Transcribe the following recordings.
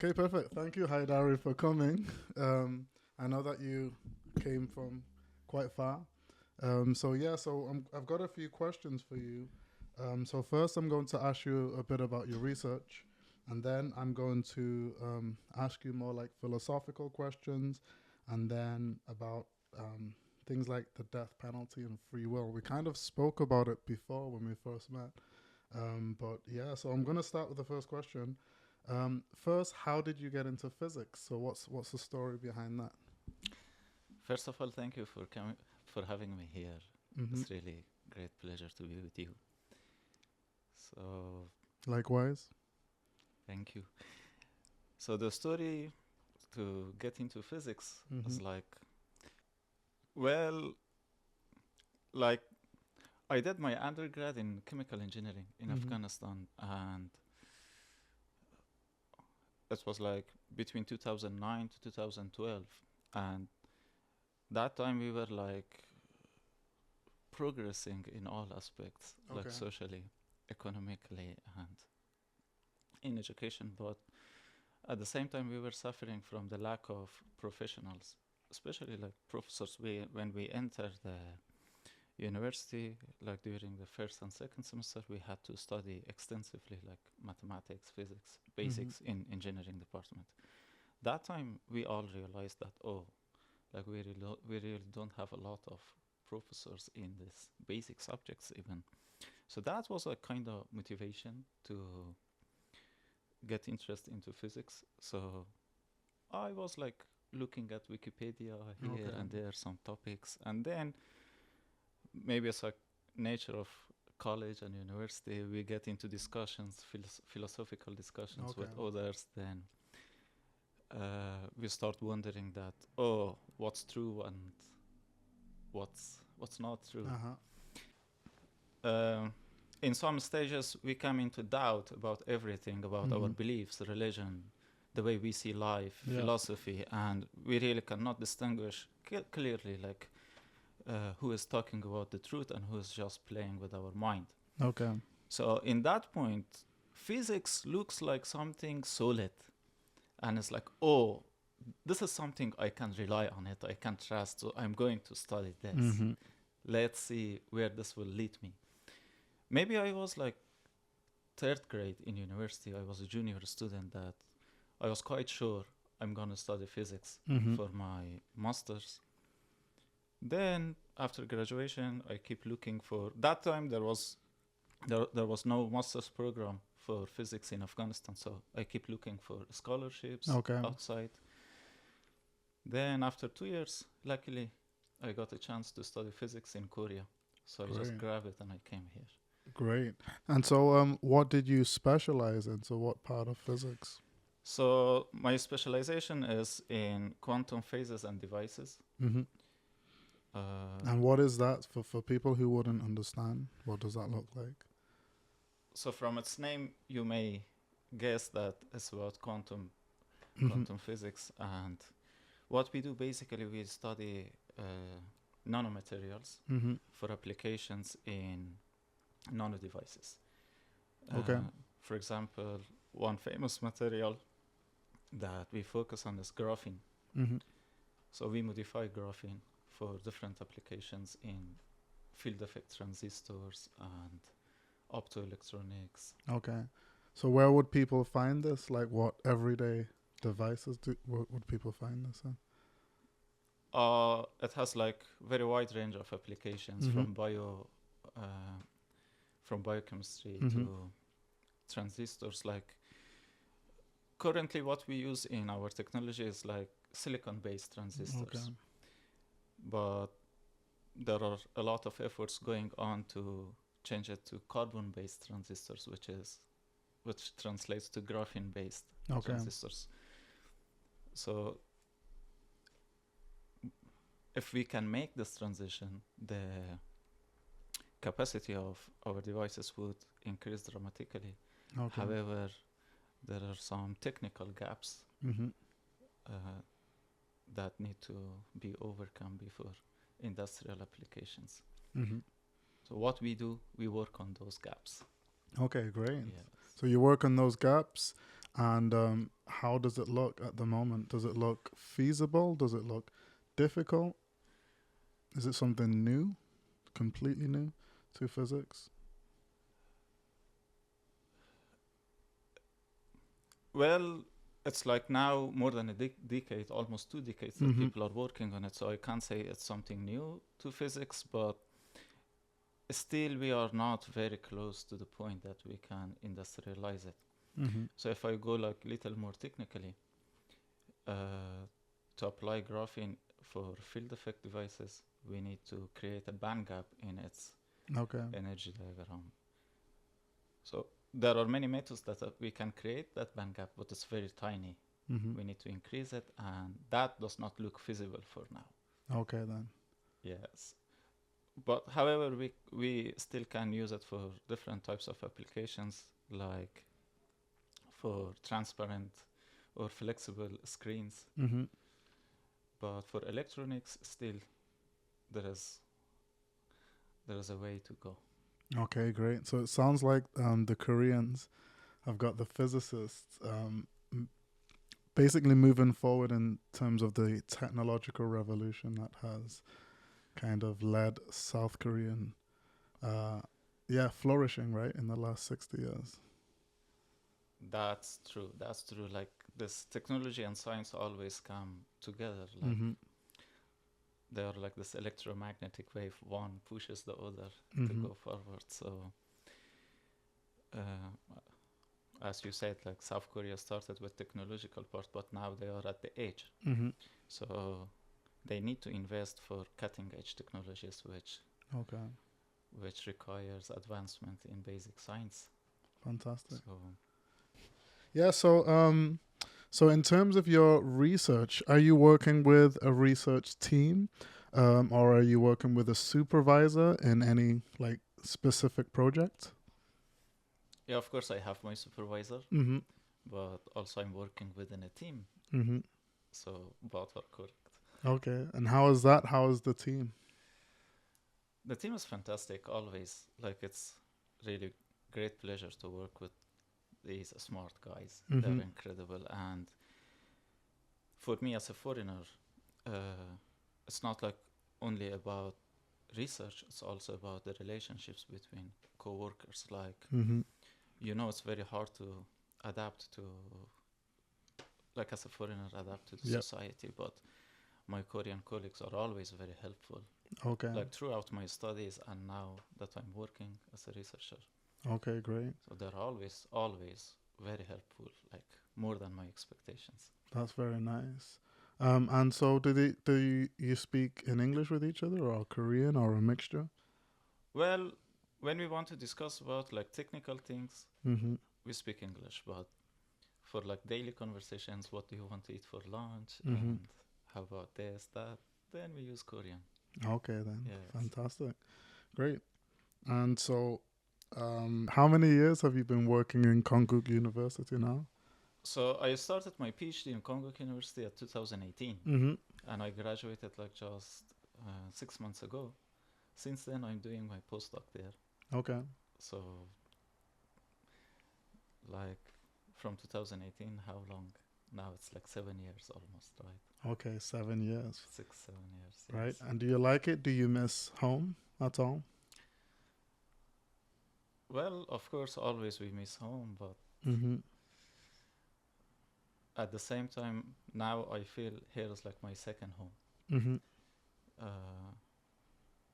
Okay, perfect. Thank you, Haidari, for coming. I know that you came from quite far. I've got a few questions for you. So first, I'm going to ask you a bit about your research, and then I'm going to ask you more like philosophical questions, and then about things like the death penalty and free will. We kind of spoke about it before when we first met, but yeah. So I'm going to start with the first question. First, how did you get into physics? So what's the story behind that? First of all, thank you for coming, for having me here. Hmm. It's really great pleasure to be with you. So, Likewise. thank you. So the story to get into physics Hmm. is well, like I did my undergrad in chemical engineering in Hmm. Afghanistan, and it was like between 2009 to 2012, and that time we were like progressing in all aspects, like Okay. socially, economically, and in education, but at the same time we were suffering from the lack of professionals, especially like professors. When we entered the university, like during the first and second semester, we had to study extensively like mathematics, physics, Hmm. basics in engineering department. That time we all realized that, oh, like we really don't have a lot of professors in this basic subjects even. So that was a kind of motivation to get interest into physics. So I was like looking at Wikipedia here Okay. and there, some topics, and then maybe it's like nature of college and university, we get into discussions, philosophical discussions Okay. with others. Then we start wondering that, oh, what's true and what's not true. Uh huh. Um, in some stages, we come into doubt about everything, about our Hmm. beliefs, religion, the way we see life, Yeah. philosophy, and we really cannot distinguish clearly, like who is talking about the truth and who is just playing with our mind. Okay. So, in that point, physics looks like something solid, and it's like, oh, this is something I can rely on it, I can trust, so I'm going to study this. Hmm. Let's see where this will lead me. Maybe I was like third grade in university, I was a junior student that I was quite sure I'm gonna study physics Hmm. for my master's. Then after graduation, I keep looking for. That time there was no master's program for physics in Afghanistan, so I keep looking for scholarships Okay. outside. Then after 2 years, luckily, I got a chance to study physics in Korea, so I just Great. grabbed it and I came here. Great. And so, what did you specialize in? So, what part of physics? So my specialization is in quantum phases and devices. Hmm. Uh, And what is that for people who wouldn't understand? What does that look like? so from its name, you may guess that it's about Hmm. quantum physics. And what we do basically, we study nanomaterials Hmm. for applications in nano devices. Okay. For example, one famous material that we focus on is graphene. Hmm. So we modify graphene for different applications in field effect transistors and optoelectronics. Okay. So, where would people find this? Like, what everyday devices what would people find this in? It has like very wide range of applications Hmm. uh, from biochemistry Hmm. to transistors. Like currently, what we use in our technology is like silicon-based Okay. transistors, but there are a lot of efforts going on to change it to carbon-based transistors, which translates to graphene-based Okay. transistors. So if we can make this transition, the capacity of our devices would increase dramatically. Okay. However, there are some technical gaps Hmm. uh, that need to be overcome before industrial applications. Hmm. So what we do, we work on those gaps. Okay. Great. Yes. So you work on those gaps. And how does it look at the moment? Does it look feasible? Does it look difficult? Is it something new, completely new to physics? Well, it's like now more than a decade, almost 2 decades that Mm-hmm. people are working on it. So I can't say it's something new to physics, but still we are not very close to the point that we can industrialize it. Mm-hmm. So if I go like little more technically, to apply graphene for field effect devices, we need to create a band gap in its Okay. energy diagram. So there are many methods that we can create that band gap, but it's very tiny. Mm-hmm. We need to increase it, and that does not look feasible for now. Okay then. Yes. But however, we still can use it for different types of applications, like for transparent or flexible screens. Mm-hmm. But for electronics, still there is there is a way to go. Okay, great. So it sounds like the Koreans have got the physicists basically moving forward in terms of the technological revolution that has kind of led South Korean, flourishing, right, in the last 60 years. That's true. That's true. Like this technology and science always come together. Like Mm-hmm. they are like this electromagnetic wave. One pushes the other to Mm-hmm. go forward. So, as you said, like South Korea started with technological part, but now they are at the edge. Mm-hmm. So they need to invest for cutting edge technologies, Okay. which requires advancement in basic science. Fantastic. So Yeah. So in terms of your research, are you working with a research team, or are you working with a supervisor in any like specific project? yeah, of course I have my supervisor, Mm-hmm. but also I'm working within a team. Mm-hmm. So both are correct. Okay. And how is that? How is the team? The team is fantastic always. Like it's really great pleasure to work with these smart guys. Mm-hmm. They're incredible. And for me as a foreigner, it's not like only about research, it's also about the relationships between co-workers. Like, Mm-hmm. it's very hard to adapt to, like as a foreigner, adapt to the Yep. society. But my Korean colleagues are always very helpful, Okay. like throughout my studies and now that I'm working as a researcher. Okay, great. So they're always very helpful, like more than my expectations. That's very nice. And so do you speak in English with each other or Korean or a mixture? Well, when we want to discuss about like technical things, Mm-hmm. we speak English, but for like daily conversations, what do you want to eat for lunch Mm-hmm. and how about this, that, then we use Korean. Okay then. Yes. Fantastic. Great. And so how many years have you been working in Konkuk University now? So I started my PhD in Konkuk University at 2018, Mm-hmm. and I graduated like just 6 months ago. Since then, I'm doing my postdoc there. Okay. So, like, from 2018, how long? Now it's like 7 years almost, right? Okay, 7 years. 6, 7 years. Right. Yes. And do you like it? Do you miss home at all? Well, of course, always we miss home, but Mm-hmm. at the same time, now I feel here is like my second home. Mm-hmm.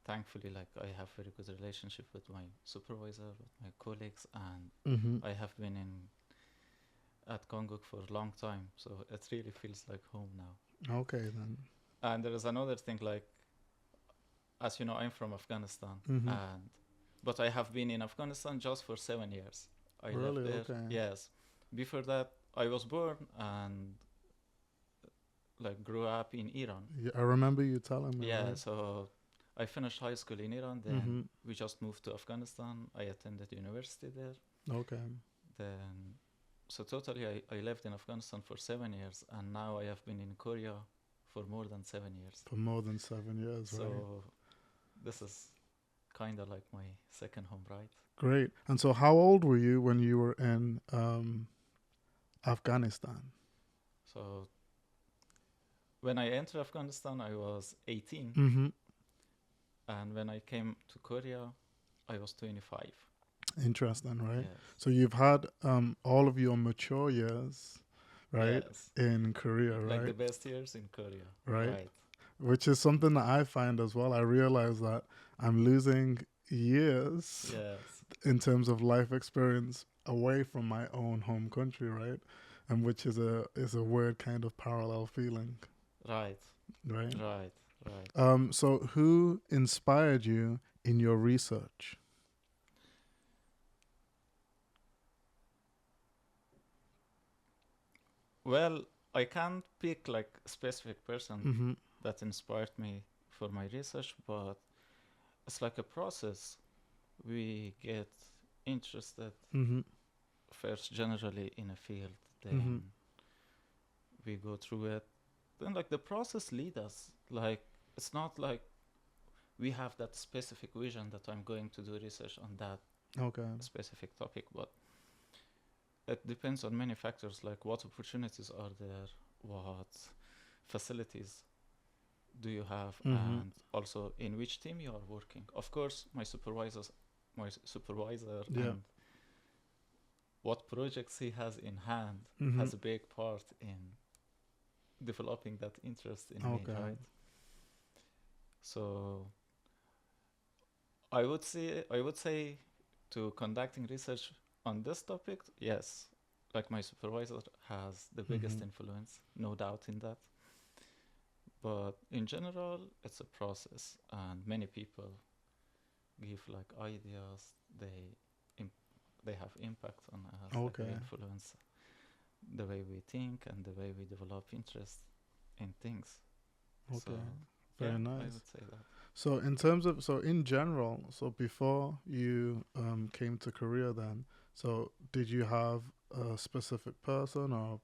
Thankfully, like I have very good relationship with my supervisor, with my colleagues, and Mm-hmm. I have been at Konkuk for a long time, so it really feels like home now. Okay then. And there is another thing, like as you know, I'm from Afghanistan, Mm-hmm. but I have been in Afghanistan just for 7 years. I Really? left there. Okay. Yes, before that I was born and like grew up in Iran. Yeah, I remember you telling me. Yeah, Right? so I finished high school in Iran, then Mm-hmm. we just moved to Afghanistan. I attended university there. Okay. Then, so totally I lived in Afghanistan for 7 years, and now I have been in Korea for more than 7 years. For more than 7 years, So right? this is kind of like my second home, right? Great. And so how old were you when you were in Afghanistan. So when I entered Afghanistan, I was 18, Mm-hmm. and when I came to Korea, I was 25. Interesting, right? Yes. So you've had all of your mature years, right, Yes. in Korea, Like the right? best years in Korea. Right. Right. Which is something that I find as well. I realize that I'm losing years Yes. in terms of life experience away from my own home country, right? And which is a weird kind of parallel feeling, Right. right? Right. Right. So who inspired you in your research? Well, I can't pick like a specific person Mm-hmm. that inspired me for my research, but it's like a process. We get interested Mm-hmm. first generally in a field, Mm-hmm. then we go through it. Then like the process lead us. Like it's not like we have that specific vision that I'm going to do research on that Okay. specific topic, but it depends on many factors like what opportunities are there, what facilities do you have, Mm-hmm. and also in which team you are working. Of course, my supervisor Yeah. and what projects he has in hand Mm-hmm. has a big part in developing that interest in me, Okay. right? So I would say to conducting research on this topic, yes, like my supervisor has the biggest Mm-hmm. influence, no doubt in that. But in general, it's a process, and many people give like ideas. Im- they have impact on us. Like they Okay. influence the way we think and the way we develop interest in things. So Okay. yeah, Very I nice. would say that. So in general, so before you came to Korea then, so did you have a specific person or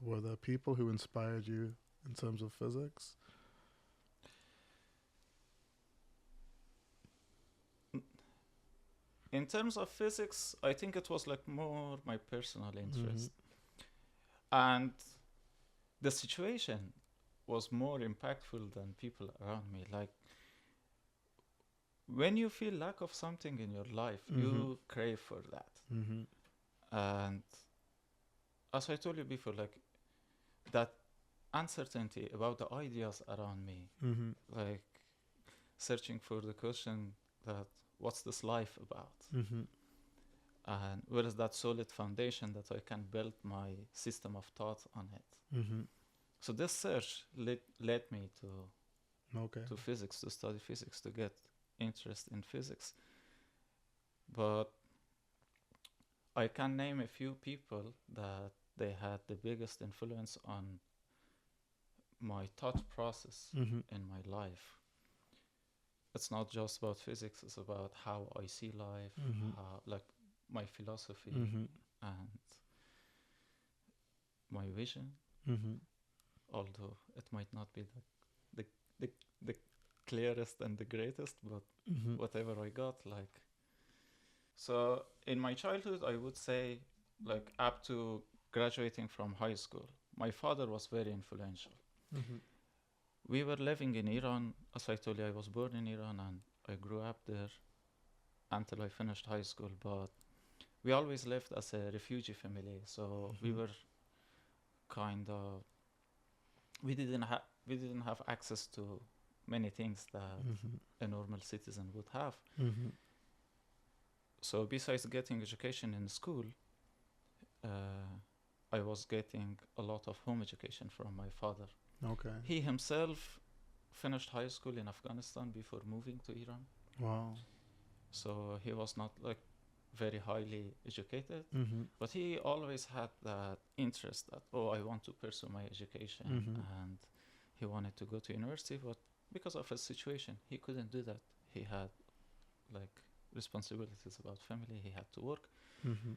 were there people who inspired you in terms of physics? In terms of physics, I think it was like more my personal Mm-hmm. interest. And the situation was more impactful than people around me. Like when you feel lack of something in your life, Mm-hmm. you crave for that. Mm-hmm. And as I told you before, like that uncertainty about the ideas around me, Mm-hmm. like searching for the question that what's this life about? Mm-hmm. And where is that solid foundation that I can build my system of thought on it? Mm-hmm. So this search led me Okay. to physics, to study physics, to get interest in physics. But I can name a few people that they had the biggest influence on my thought process Mm-hmm. in my life. It's not just about physics, it's about how I see life, Mm-hmm. like my philosophy Mm-hmm. and my vision, Mm-hmm. although it might not be the, the, the clearest and the greatest, but Mm-hmm. whatever I got, like. So in my childhood, I would say, like up to graduating from high school, my father was very influential. Mm-hmm. We were living in Iran. As I told you, I was born in Iran and I grew up there until I finished high school. But we always lived as a refugee family, so we Mm-hmm. were kind of we didn't have access to many things that Mm-hmm. a normal citizen would have. Mm-hmm. So besides getting education in school, uh, I was getting a lot of home education from my father. Okay. He himself finished high school in Afghanistan before moving to Iran. Wow. So he was not like very highly educated, Mm-hmm. but he always had that interest that, oh, I want to pursue my education. Mm-hmm. And he wanted to go to university, but because of his situation, he couldn't do that. He had like responsibilities about family, he had to work. Mm-hmm.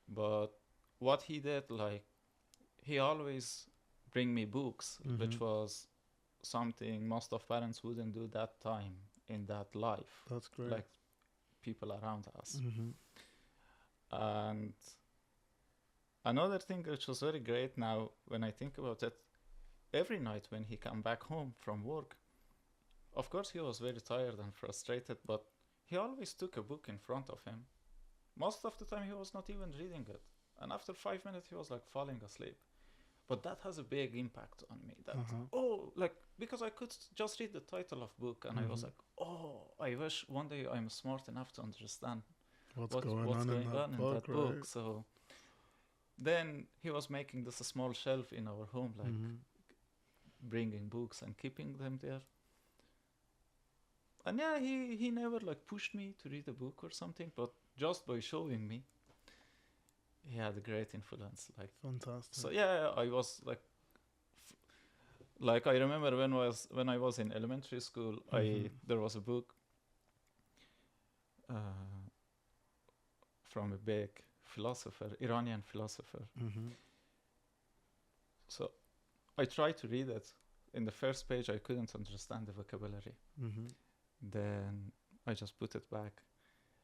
But what he did, like, he always bring me books, Mm-hmm. which was something most of parents wouldn't do that time in that life, That's great. like people around us. Mm-hmm. And Another thing which was very great now when I think about it, every night when he came back home from work, of course he was very tired and frustrated, but he always took a book in front of him. Most of the time he was not even reading it. And after 5 minutes he was like falling asleep. But that has a big impact on me. That, like, because I could just read the title of book and I was like, I wish one day I'm smart enough to understand what's going on in that book. So then he was making this a small shelf in our home, like bringing books and keeping them there. And yeah, he never like pushed me to read a book or something, but just by showing me, he had a great influence. Like, fantastic. So yeah, I was like I remember when I was in elementary school, there was a book from a big philosopher, Iranian philosopher. So I tried to read it. In the first page, I couldn't understand the vocabulary. Then I just put it back,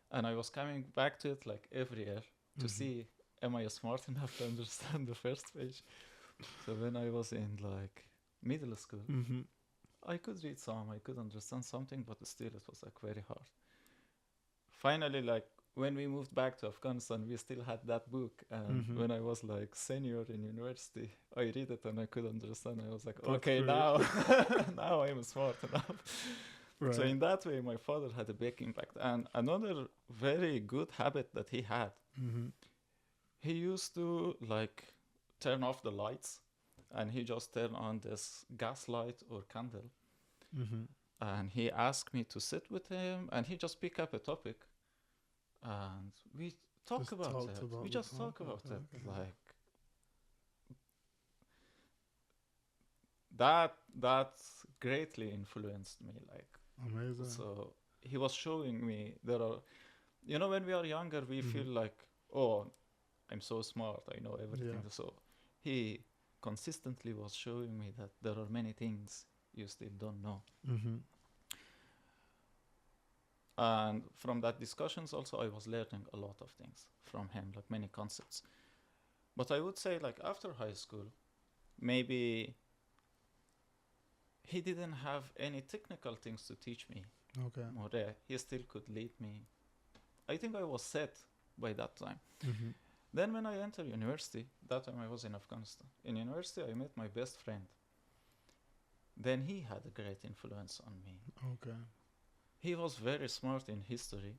and I was coming back to it like every year to see, am I smart enough to understand the first page? So when I was in like middle school, I could read some, I could understand something, but still it was like very hard. Finally, like when we moved back to Afghanistan, we still had that book, and when I was like senior in university, I read it and I could understand. I was like, okay, now now I'm smart enough. Right. So in that way, my father had a big impact. And another very good habit that he had, he used to like turn off the lights, and he just turned on this gas light or candle. And he asked me to sit with him, and he just pick up a topic, and we talk about it. We just talk about it. Like that greatly influenced me. Like, amazing. So he was showing me there are, when we are younger, we feel like, oh, I'm so smart, I know everything. Yeah. So he consistently was showing me that there are many things you still don't know. And from that discussions also, I was learning a lot of things from him, like many concepts. But I would say, like, after high school, maybe he didn't have any technical things to teach me. Okay. Or he still could lead me. I think I was set by that time. Then when I entered university, that time I was in Afghanistan. In university, I met my best friend. Then he had a great influence on me. Okay. He was very smart in history,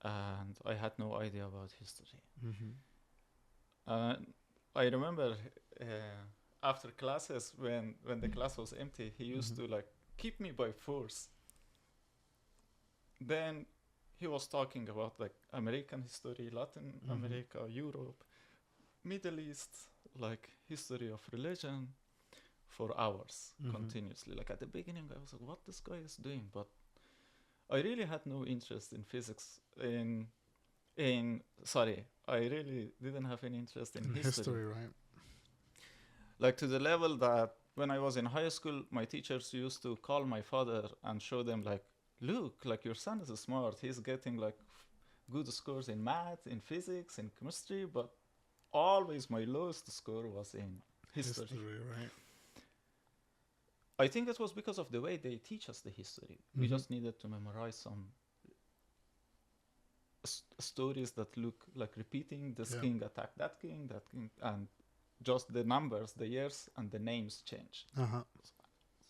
and I had no idea about history. I remember after classes, when the class was empty, he used to like keep me by force. Then he was talking about like American history, Latin America, Europe, Middle East, like history of religion for hours continuously. Like at the beginning, I was like, what this guy is doing? But I really had no interest in physics. I really didn't have any interest in history. Right? Like to the level that when I was in high school, my teachers used to call my father and show them like, look, like your son is smart. He's getting like good scores in math, in physics, in chemistry, but always my lowest score was in history. Right? I think it was because of the way they teach us the history. We just needed to memorize some stories that look like repeating. This king attacked that king, and just the numbers, the years, and the names changed.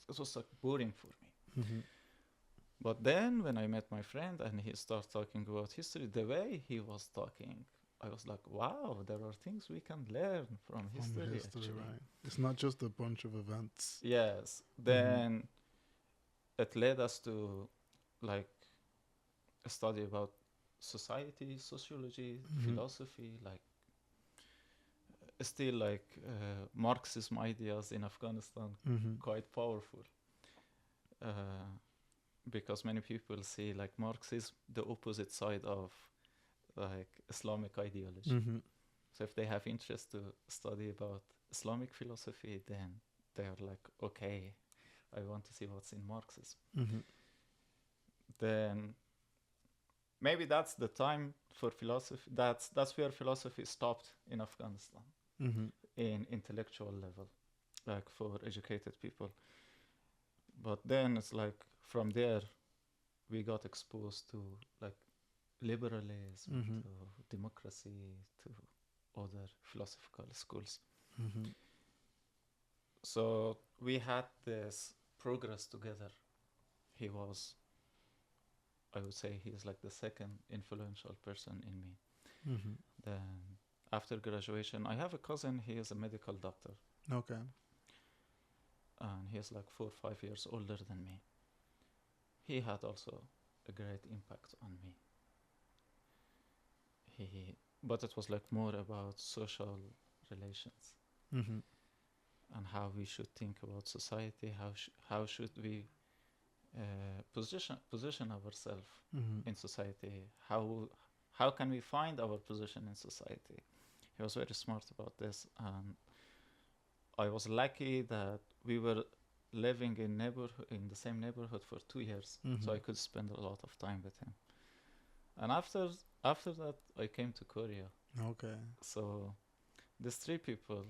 It was like boring for me. But then when I met my friend and he started talking about history, the way he was talking, I was like, wow, there are things we can learn from history. Right? It's not just a bunch of events. Yes. Then it led us to like a study about society, sociology, philosophy, like still like Marxism ideas in Afghanistan, quite powerful. Because many people see like Marxism the opposite side of like Islamic ideology. So if they have interest to study about Islamic philosophy, then they are like, okay, I want to see what's in Marxism. Then maybe that's the time for philosophy. That's where philosophy stopped in Afghanistan, Mm-hmm. in intellectual level, like for educated people. But then it's like from there we got exposed to like liberalism, Mm-hmm. to democracy, to other philosophical schools. Mm-hmm. So we had this progress together. He was, I would say, he is like the second influential person in me. Mm-hmm. Then after graduation, I have a cousin. He is a medical doctor, Okay. and he is like 4 or 5 years older than me. He had also a great impact on me. But it was like more about social relations Mm-hmm. and how we should think about society. How should we position ourselves Mm-hmm. in society? How can we find our position in society? He was very smart about this, and I was lucky that we were living in the same neighborhood for 2 years, so Mm-hmm. I could spend a lot of time with him. And after that, I came to Korea. Okay. So these three people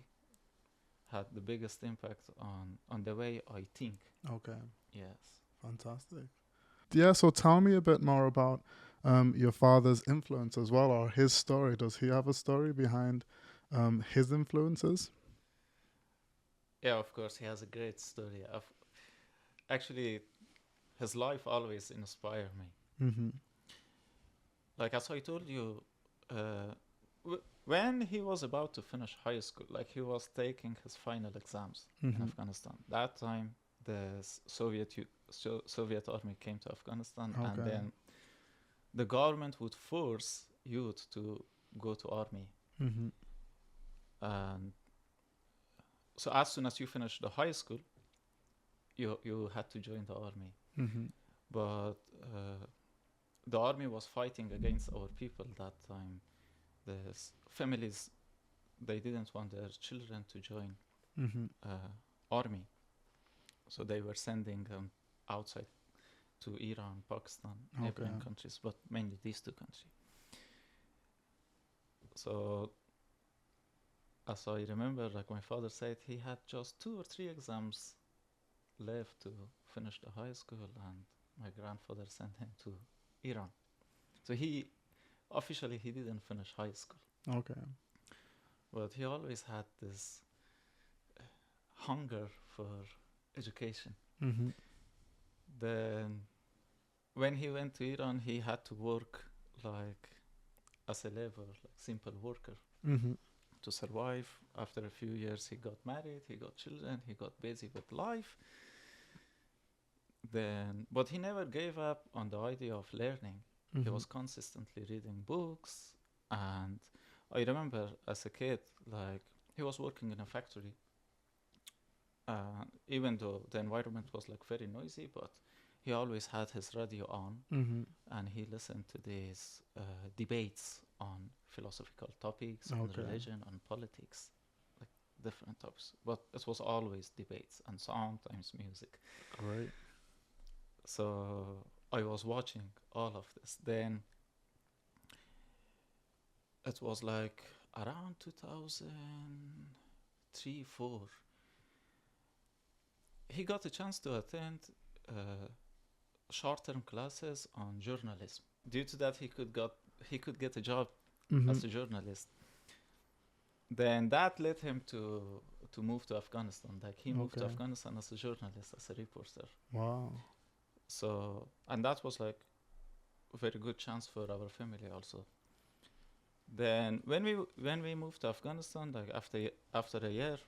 had the biggest impact on the way I think. Okay. Yes. Fantastic. Yeah, so tell me a bit more about your father's influence as well, or his story. Does he have a story behind his influences? Yeah, of course, he has a great story. Actually, his life always inspired me. Mm-hmm. Like as I told you, when he was about to finish high school, like he was taking his final exams in Mm-hmm. Afghanistan. That time, the Soviet army came to Afghanistan, and Okay. then the government would force youth to go to army. Mm-hmm. And so as soon as you finish the high school, you had to join the army. Mm-hmm. But the army was fighting against our people that time. The families, they didn't want their children to join Mm-hmm. army, so they were sending them outside to Iran, Pakistan, neighboring Okay. countries, but mainly these two countries. So as I remember, like my father said, he had just 2 or 3 exams left to finish the high school, and my grandfather sent him to Iran. So he officially he didn't finish high school, Okay. but he always had this hunger for education. Mm-hmm. Then when he went to Iran, he had to work like as a labor, like simple worker, Mm-hmm. to survive. After a few years, he got married, he got children, he got busy with life. But he never gave up on the idea of learning. Mm-hmm. He was consistently reading books, and I remember as a kid, like he was working in a factory. Even though the environment was like very noisy, but he always had his radio on, Mm-hmm. and he listened to these debates on philosophical topics, on Okay. religion, on politics, like different topics. But it was always debates and sometimes music. Great. So I was watching all of this. Then it was like around 2003, 4. He got a chance to attend short-term classes on journalism. Due to that, he could get a job Mm-hmm. as a journalist. Then that led him to move to Afghanistan. Like he moved to Okay. Afghanistan as a journalist, as a reporter. Wow. So, and that was like a very good chance for our family also. Then when we moved to Afghanistan, like after a year,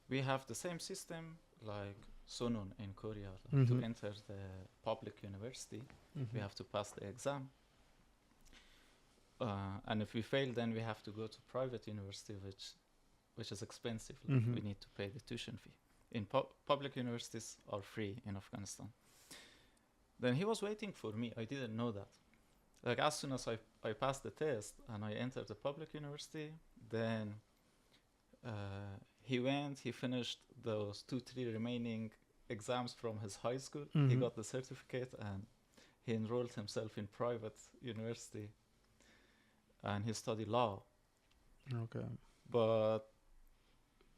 we have the same system like Sunun in Korea. Like Mm-hmm. to enter the public university, Mm-hmm. we have to pass the exam. And if we fail, then we have to go to private university, which is expensive. Like Mm-hmm. we need to pay the tuition fee. In public universities are free in Afghanistan. Then he was waiting for me. I didn't know that. Like as soon as I passed the test and I entered the public university, then he finished those 2, 3 remaining exams from his high school. He Mm-hmm. got the certificate, and he enrolled himself in private university and he studied law. Okay. But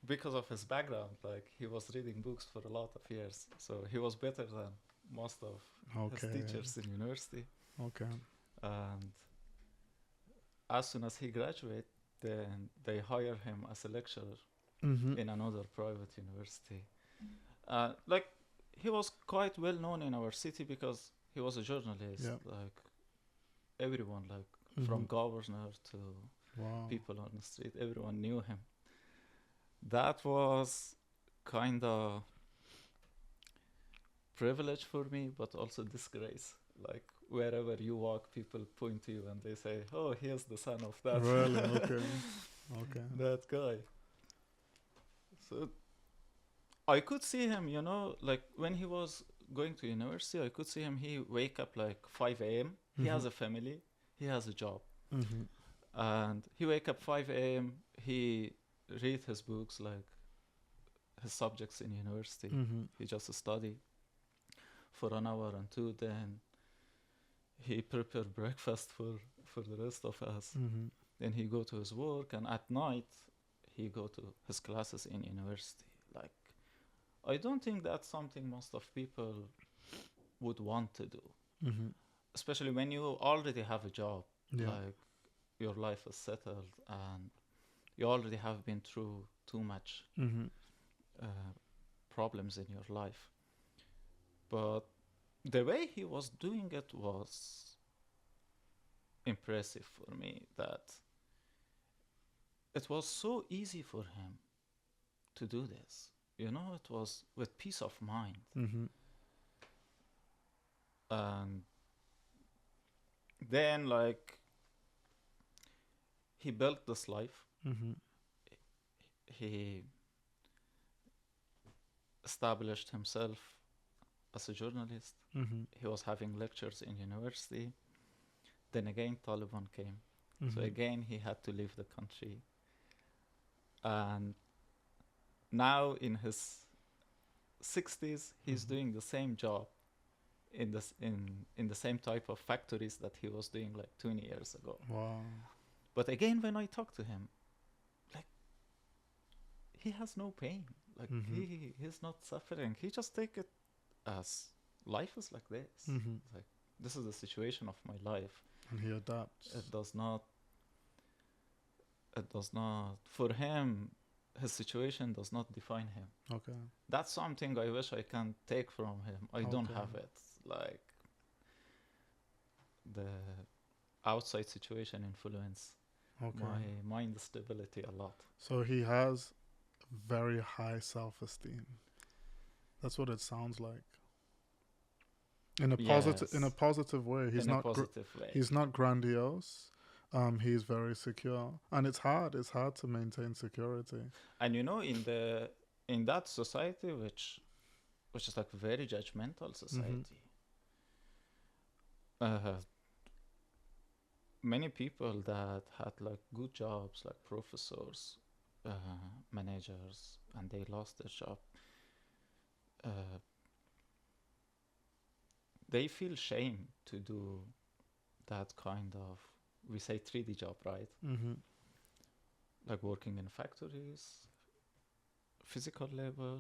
because of his background, like he was reading books for a lot of years, so he was better than most of his Okay. teachers in university. Okay. And as soon as he graduated, then they hire him as a lecturer Mm-hmm. in another private university. Like he was quite well known in our city because he was a journalist. Yeah. Like everyone, like Mm-hmm. from governor to Wow. people on the street, everyone knew him. That was kind of privilege for me, but also disgrace. Like wherever you walk, people point to you and they say, "Oh, here's the son of that." Really? Okay. Okay. That guy. So I could see him, like when he was going to university, I could see him. He wake up like 5 a.m. He has Mhm. a family, he has a job, Mm-hmm. and he wake up 5 a.m. He read his books, like his subjects in university. Mm-hmm. He just study for an hour and two. Then he prepare breakfast for the rest of us. Mm-hmm. Then he go to his work, and at night he go to his classes in university. Like I don't think that's something most of people would want to do, Mm-hmm. especially when you already have a job, Yeah. like your life is settled and you already have been through too much Mm-hmm. problems in your life. But the way he was doing it was impressive for me, that it was so easy for him to do this. It was with peace of mind. Mm-hmm. And then, like, he built this life. Mm-hmm. He established himself as a journalist. Mm-hmm. He was having lectures in university. Then again, Taliban came. So Mm-hmm. again, he had to leave the country. And now in his 60s, he's Mhm. doing the same job in the same type of factories that he was doing like 20 years ago. Wow. But again, when I talk to him, like, he has no pain. Like, Mhm. he's not suffering. He just take it as life is like this. Mm-hmm. Like, this is the situation of my life. And he adapts. It does not, for him, his situation does not define him. Okay. That's something I wish I can take from him. I don't Okay. have it. Like, the outside situation influence Okay. my mind stability a lot. So he has very high self-esteem. That's what it sounds like. In a Yes. positive way. He's In a not positive way. he's not grandiose. He's very secure, and it's hard. It's hard to maintain security. And in that society, which is like very judgmental society, many people that had like good jobs, like professors, managers, and they lost their job, they feel shame to do that kind of, we say 3D job, right? Mm-hmm. Like working in factories, physical labor.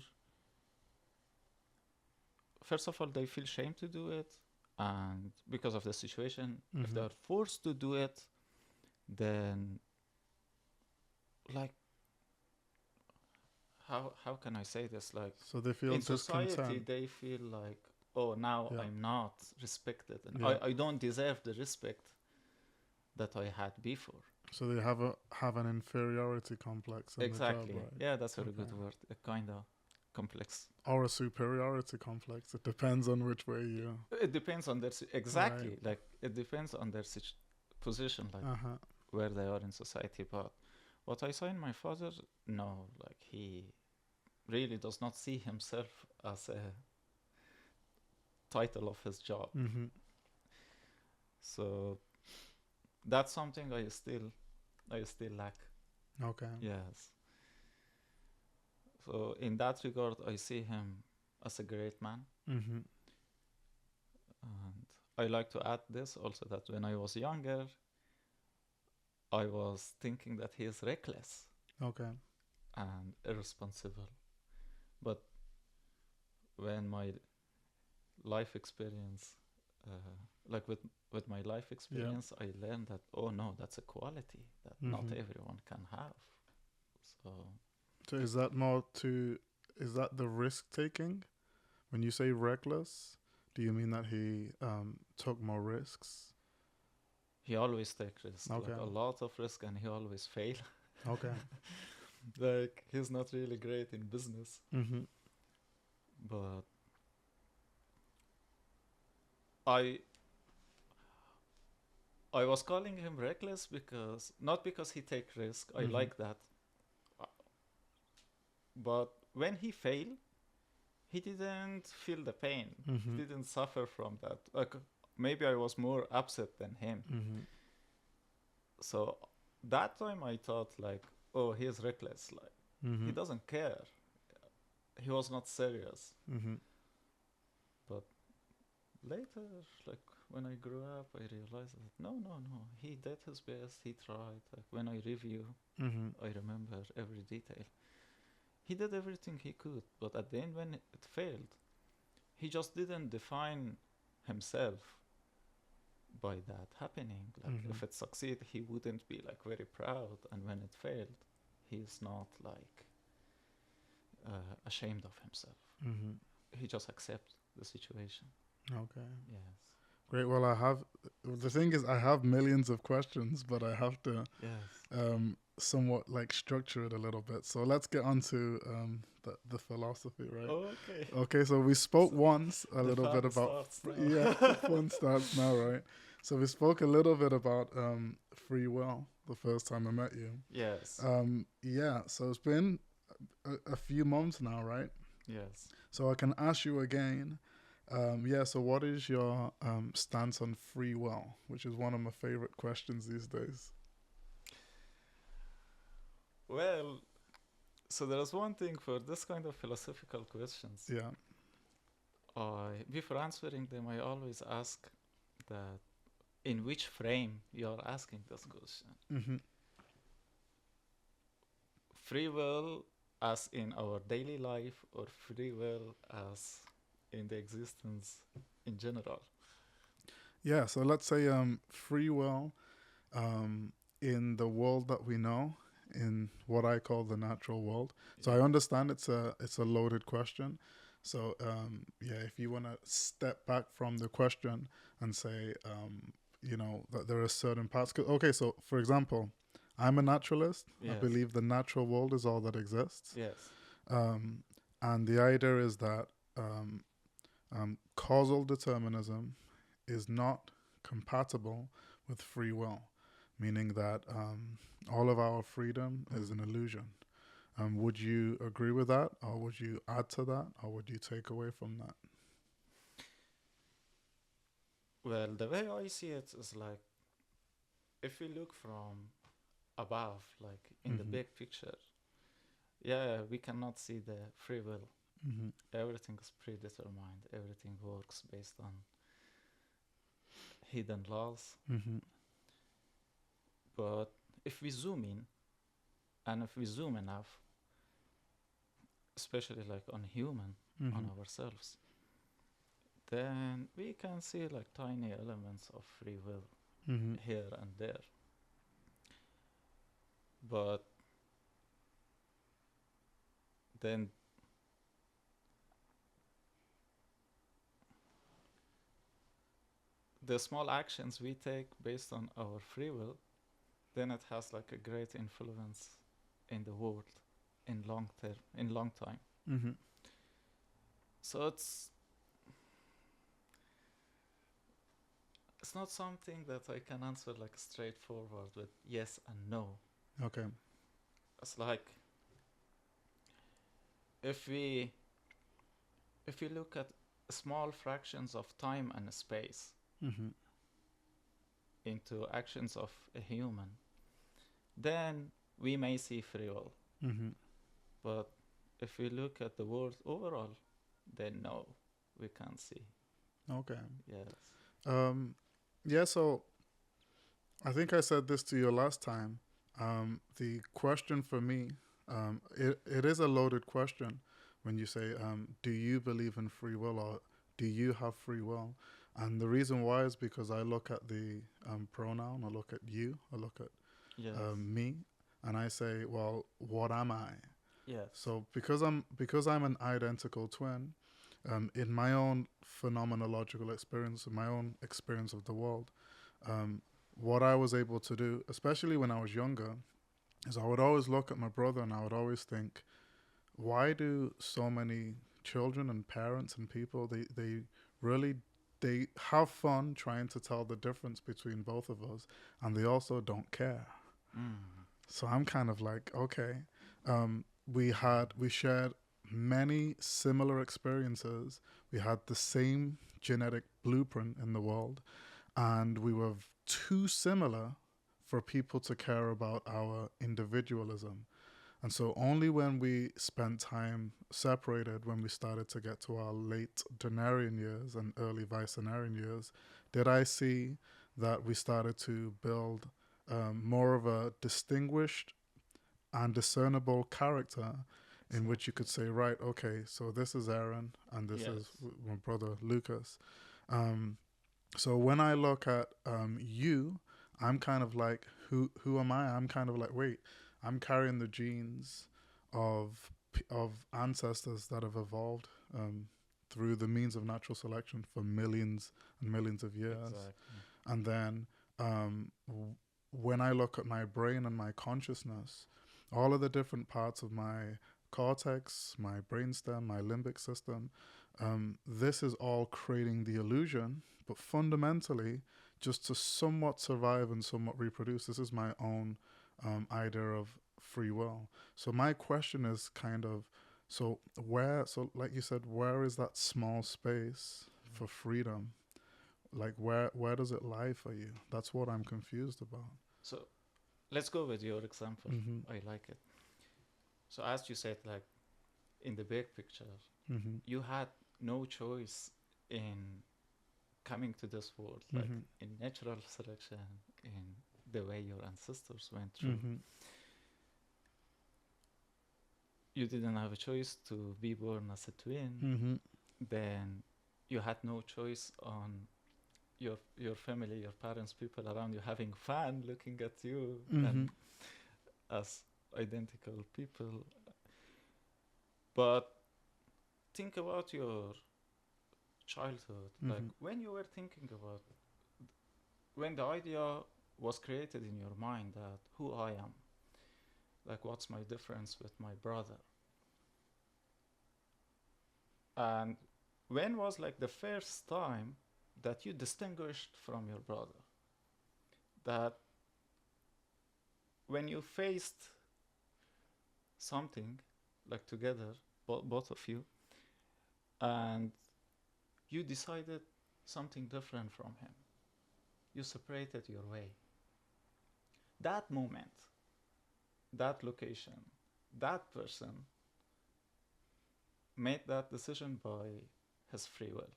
First of all, they feel shame to do it, and because of the situation, if Mhm. they're forced to do it, then, like, how can I say this? Like, So they feel in society, discontent. they feel like, oh, now Yeah. I'm not respected, and Yeah. I don't deserve the respect that I had before. So they have an inferiority complex in Exactly. the job, right? Yeah, that's a very good Okay. word. A kind of complex. Or a superiority complex. It depends on which way you. It depends on their exactly. Like, it depends on their position, like Uh-huh. where they are in society. But what I saw in my father, no, like he really does not see himself as a title of his job. Mm-hmm. So that's something I still lack. Okay. Yes. So in that regard, I see him as a great man, Mm-hmm. and I like to add this also, that when I was younger, I was thinking that he is reckless Okay. and irresponsible. But when my life experience, like with my life Yeah. experience, I learned that, oh no, that's a quality that not Mm-hmm. everyone can have. So So is that more to, is that the risk taking? When you say reckless, do you mean that he took more risks? he always take risk, Okay. like a lot of risk, and he always fail. Okay. Like he's not really great in business, Mm-hmm. but I I was calling him reckless because not because he take risk. I Mm-hmm. like that, uh, but when he failed, he didn't feel the pain. Mm-hmm. He didn't suffer from that. Like maybe I was more upset than him. Mm-hmm. So that time I thought like, oh, he's reckless. Like he Mm-hmm. doesn't care. He was not serious. Mm-hmm. But later, like when I grew up, I realized that no, he did his best. He tried. Like when I review, Mm-hmm. I remember every detail. He did everything he could, but at the end, when it failed, he just didn't define himself by that happening. Like Mm-hmm. if it succeed, he wouldn't be like very proud, and when it failed, he's not like ashamed of himself. Mm-hmm. He just accept the situation. Okay. Yes. Great. Well, I have, the thing is, I have millions of questions, but I have to Yes. somewhat like structure it a little bit. So let's get on to the philosophy, right? Okay. Okay, so we spoke So once a the little bit fun about, starts yeah, now. the fun starts now, right? So we spoke a little bit about free will the first time I met you. Yes. Yeah, so it's been a few months now, right? Yes. So I can ask you again. Yeah, so what is your stance on free will, which is one of my favorite questions these days? Well, so there's one thing for this kind of philosophical questions. Yeah. Before answering them, I always ask that in which frame you are asking this question. Mm-hmm. Free will as in our daily life, or free will as in the existence in general? Yeah, so let's say free will um, in the world that we know, in what I call the natural world. So I Yeah. understand it's a loaded question. So yeah, if you want to step back from the question and say, that there are certain parts. Okay, so for example, I'm a naturalist. I Yes. believe the natural world is all that exists, Yes. um, and the idea is that um, causal determinism is not compatible with free will, meaning that all of our freedom is an illusion. Would you agree with that, or would you add to that, or would you take away from that? Well, the way I see it is like if we look from above, like in the Mm-hmm. big picture, yeah, we cannot see the free will. Mm-hmm. Everything is predetermined, everything works based on hidden laws. Mm-hmm. But if we zoom in, and if we zoom enough, especially like on human, on Mm-hmm. ourselves, then we can see like tiny elements of free will Mm-hmm. here and there. But then the small actions we take based on our free will, then it has like a great influence in the world in long term, in long time. Mm-hmm. So it's not something that I can answer like straightforward with yes and no. Okay. It's like if we if we look at small fractions of time and space Mm-hmm. into actions of a human, then we may see free will. Mm-hmm. But if we look at the world overall, then no, we can't see. Okay. Yes. Um, yeah. So I think I said this to you last time. The question for me, it is a loaded question when you say, do you believe in free will or do you have free will? And the reason why is because I look at the pronoun, I look at you, I look at Yes. me, and I say, well, what am I? Yes. So because I'm an identical twin, in my own phenomenological experience, in my own experience of the world, um, what I was able to do, especially when I was younger, is I would always look at my brother and I would always think, why do so many children and parents and people they really they have fun trying to tell the difference between both of us, and they also don't care. Mm. So I'm kind of like, okay, we shared many similar experiences. We had the same genetic blueprint in the world, and we were too similar for people to care about our individualism. And so only when we spent time separated, when we started to get to our late Donarian years and early Vicenarian years, did I see that we started to build more of a distinguished and discernible character in which you Exactly. could say, right, okay, so this is Aaron and this is Yes. my brother Lucas. Um, so when I look at you, I'm kind of like, who am I? I'm kind of like, wait, I'm carrying the genes of ancestors that have evolved through the means of natural selection for millions and millions of years. Exactly. And then when I look at my brain and my consciousness, all of the different parts of my cortex, my brainstem, my limbic system, this is all creating the illusion, but fundamentally, just to somewhat survive and somewhat reproduce, this is my own idea of free will. So my question is kind of, so like you said, where is that small space for freedom? Like where does it lie for you? That's what I'm confused about. So let's go with your example. Mhm. I like it. So as you said, like in the big picture, Mhm. you had no choice in coming to this world, like Mhm. in natural selection, in the way your ancestors went through. Mhm. You didn't have a choice to be born as a twin. Mhm. Then you had no choice on your family, your parents, people around you having fun looking at you and Mhm. as identical people. But think about your childhood, like Mhm. when you were thinking about when the idea was created in your mind that who I am, like what's my difference with my brother, and when was like the first time that you distinguished from your brother, that when you faced something like together, both of you, and you decided something different from him, you separated your way. That moment, that location, that person made that decision by his free will.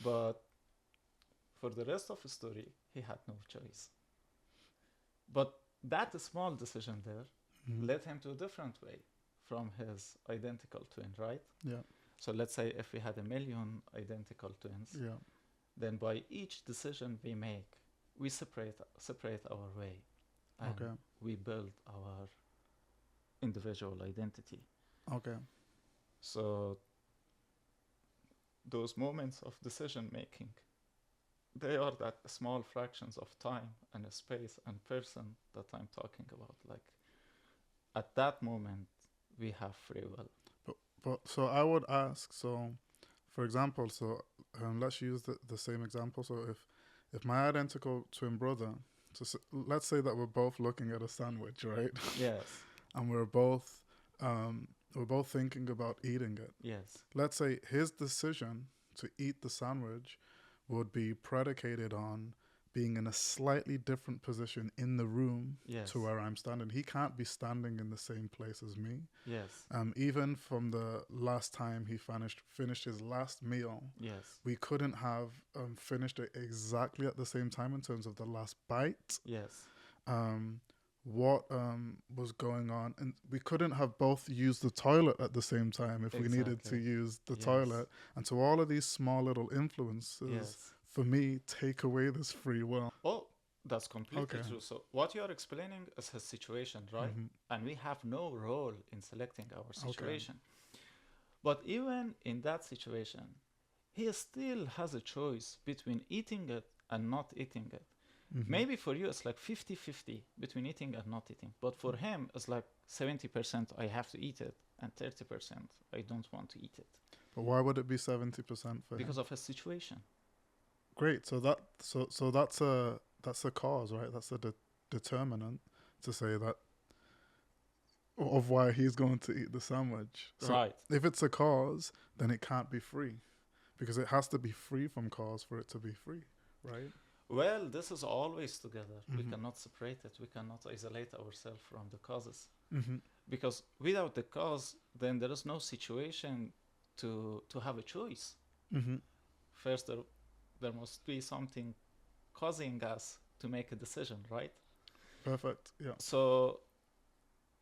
But for the rest of the story, he had no choice. But that small decision there Mhm. led him to a different way from his identical twin, right? Yeah. So let's say if we had a million identical twins, Yeah. then by each decision we make, we separate our way and Okay. we build our individual identity. Okay. So those moments of decision making, they are that small fractions of time and a space and person that I'm talking about. Like at that moment, we have free will. But so I would ask. So, for example, so let's use the same example. So if my identical twin brother, let's say that we're both looking at a sandwich, right? Yes, And we're both thinking about eating it. yes, Let's say his decision to eat the sandwich would be predicated on being in a slightly different position in the room Yes. to where I'm standing. He can't be standing in the same place as me. Yes. Even from the last time he finished his last meal, Yes. we couldn't have finished it exactly at the same time in terms of the last bite. Yes. What was going on, and we couldn't have both used the toilet at the same time if we needed to Exactly. use the Yes. toilet. And so all of these small little influences, Yes. for me, take away this free will. Oh, that's completely Okay. true. So what you are explaining is his situation, right? Mhm. And we have no role in selecting our Okay. situation. But even in that situation, he still has a choice between eating it and not eating it. Mhm. Maybe for you it's like 50-50 between eating and not eating. But for him it's like 70% I have to eat it and 30% I don't want to eat it. But why would it be 70% for Because him? of his situation. Great. So that's a cause, right? That's a determinant to say that of why he's going to eat the sandwich. So Right. if it's a cause, then it can't be free, because it has to be free from cause for it to be free, right? Well, this is always together. We Mhm. cannot separate it. We cannot isolate ourselves from the causes. Mm-hmm. Because without the cause, then there is no situation to have a choice. Mm-hmm. First, there must be something causing us to make a decision, right? Perfect. Yeah. So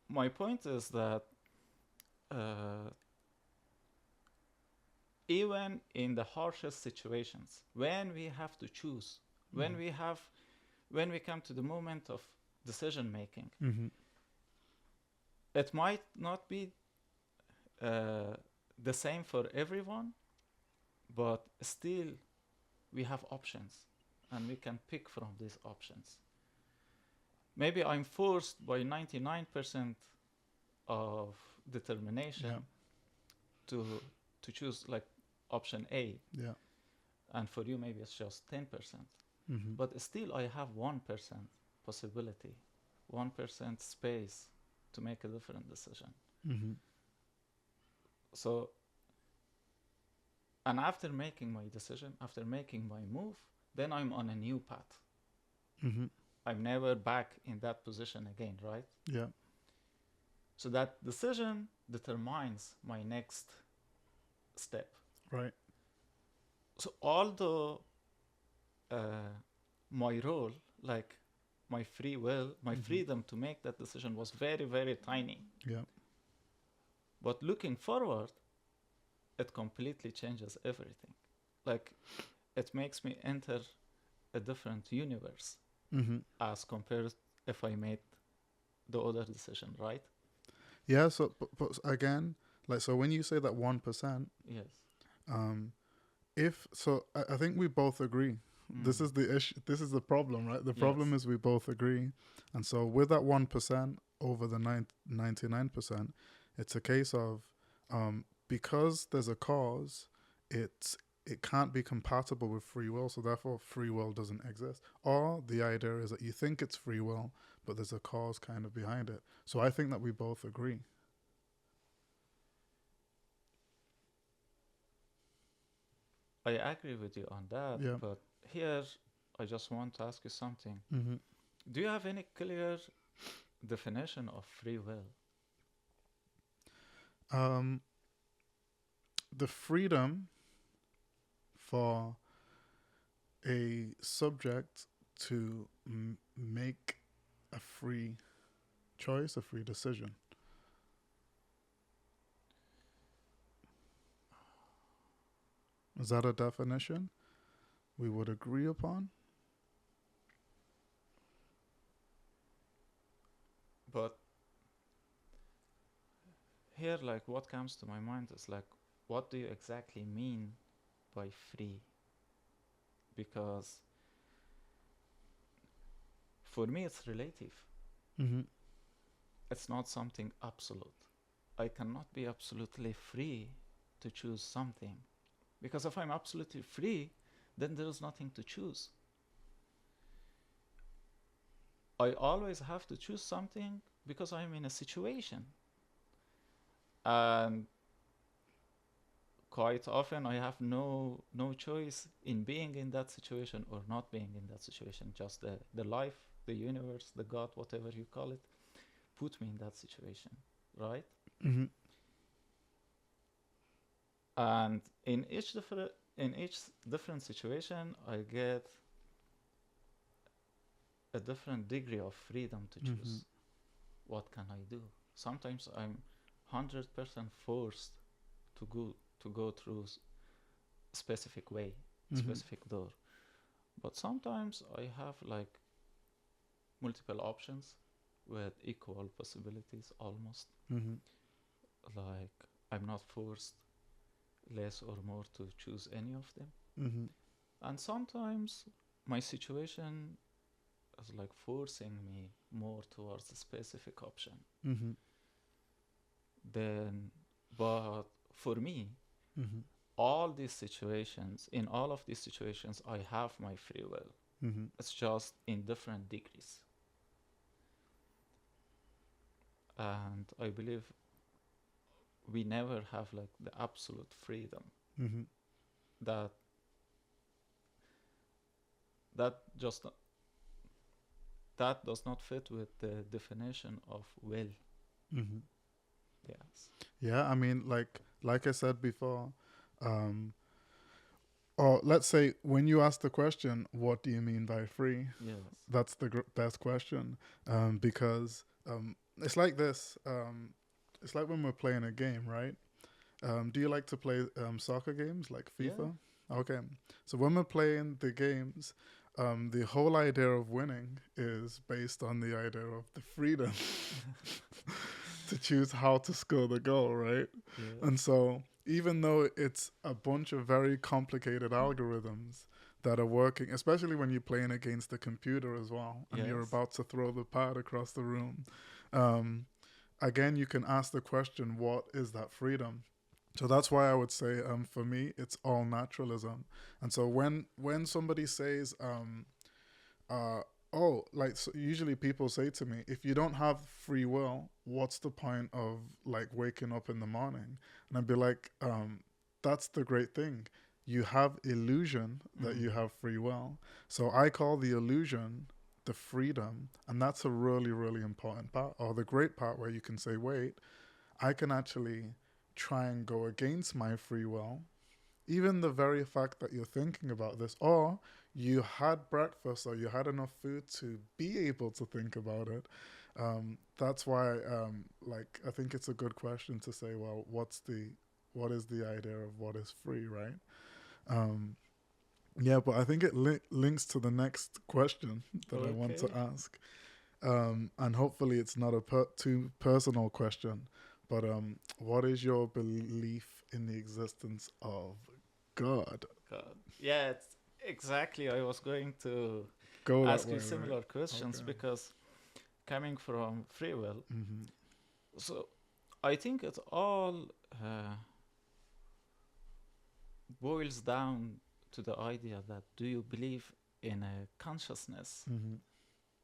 my point is that even in the harshest situations, when we have to choose, when we come to the moment of decision making, Mm-hmm. it might not be the same for everyone, but still we have options and we can pick from these options. Maybe I'm forced by 99% of determination Yeah. to choose like option A, Yeah. and for you maybe it's just 10%. Mm-hmm. But still I have 1% possibility, 1% space to make a different decision. Mm-hmm. So, and after making my decision, after making my move, then I'm on a new path. Mm-hmm. I'm never back in that position again, right? Yeah. So that decision determines my next step. Right. So although my role, like my free will, my Mhm. freedom to make that decision was very, very tiny. Yeah. But looking forward, it completely changes everything. Like, it makes me enter a different universe Mm-hmm. as compared if I made the other decision, right? Yeah. So, but again, like, so when you say that 1%, Yes. if so, I think we both agree. This is the issue. This is the problem, right? The problem Yes. is we both agree, and so with that 1% over the 99%, it's a case of because there's a cause, it can't be compatible with free will, so therefore free will doesn't exist. Or the idea is that you think it's free will, but there's a cause kind of behind it. So I think that we both agree. I agree with you on that, Yeah. but here I just want to ask you something. Mm-hmm. Do you have any clear definition of free will? The freedom for a subject to make a free choice, a free decision. Is that a definition we would agree upon? But here, like, what comes to my mind is like, what do you exactly mean by free? Because for me, it's relative. Mm-hmm. It's not something absolute. I cannot be absolutely free to choose something. Because if I'm absolutely free, then there is nothing to choose. I always have to choose something because I'm in a situation. And quite often I have no choice in being in that situation or not being in that situation. Just the life, the universe, the God, whatever you call it, put me in that situation, right? Mm-hmm. And in each different situation, I get a different degree of freedom to Mm-hmm. choose. What can I do? Sometimes I'm 100% forced to go through specific way, Mm-hmm. specific door. But sometimes I have like multiple options with equal possibilities almost. Mm-hmm. Like I'm not forced less or more to choose any of them. Mm-hmm. And sometimes my situation is like forcing me more towards a specific option. Mm-hmm. Then, but for me, Mm-hmm. in all of these situations, I have my free will. Mm-hmm. It's just in different degrees. And I believe we never have like the absolute freedom. Mm-hmm. That that just that does not fit with the definition of will. Mm-hmm. Yes. Yeah, I mean, like I said before, um, or let's say when you ask the question, what do you mean by free? Yes. That's the best question, because it's like this. It's like when we're playing a game, right? Do you like to play soccer games like Yeah. FIFA? Okay, so when we're playing the games, the whole idea of winning is based on the idea of the freedom to choose how to score the goal, right? Yes. And so, even though it's a bunch of very complicated algorithms that are working, especially when you're playing against the computer as well, and you're Yes. about to throw the pad across the room, um, again, you can ask the question, what is that freedom? So that's why I would say, for me, it's all naturalism. And so when somebody says, uh, oh, like so usually people say to me, if you don't have free will, what's the point of like waking up in the morning? And I'd be like, that's the great thing. You have illusion that Mm. you have free will. So I call the illusion the freedom. And that's a really, really important part, or the great part where you can say, wait, I can actually try and go against my free will, even the very fact that you're thinking about this, or you had breakfast or you had enough food to be able to think about it. That's why, like, I think it's a good question to say, well, what is the idea of what is free, right? Um, yeah, but I think it links to the next question that I want to Okay. ask. And hopefully it's not a too personal question, but what is your belief in the existence of God? God. Yeah, it's exactly. I was going to Go that ask way, you right? similar questions Okay. because coming from free will, Mm-hmm. so I think it all uh, boils down to the idea that do you believe in a consciousness Mm-hmm.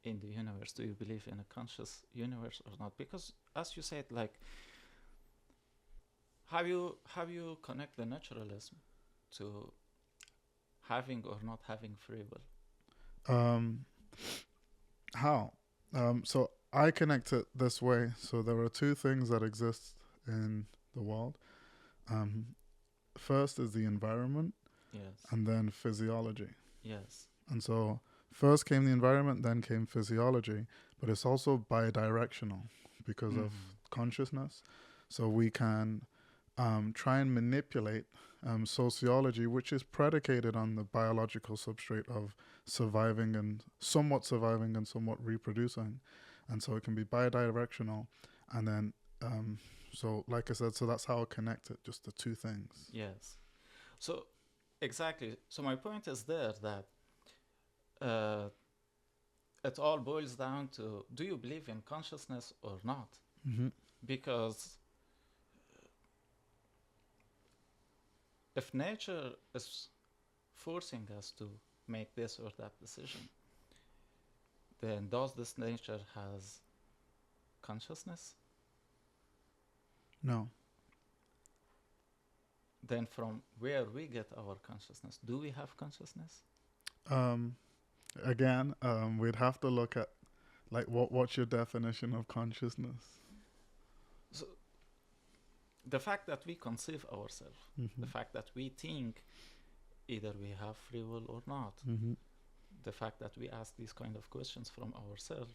in the universe? Do you believe in a conscious universe or not? Because as you said, like have you connect the naturalism to having or not having free will? Um, how? So I connect it this way. So there are two things that exist in the world. Um, First is the environment, Yes. and then physiology. Yes. And so first came the environment, then came physiology, but it's also bidirectional because of Mm-hmm. consciousness. So we can try and manipulate sociology, which is predicated on the biological substrate of surviving and somewhat reproducing. And so it can be bidirectional. And then, so like I said, so that's how I connect it, just the two things. Yes. So exactly. So my point is there that uh, it all boils down to do you believe in consciousness or not? Mm-hmm. Because if nature is forcing us to make this or that decision, then does this nature has consciousness? No. then from where we get our consciousness, do we have consciousness? Um, Again, we'd have to look at like what's your definition of consciousness? So the fact that we conceive ourselves, the fact that we think either we have free will or not, the fact that we ask these kind of questions from ourselves,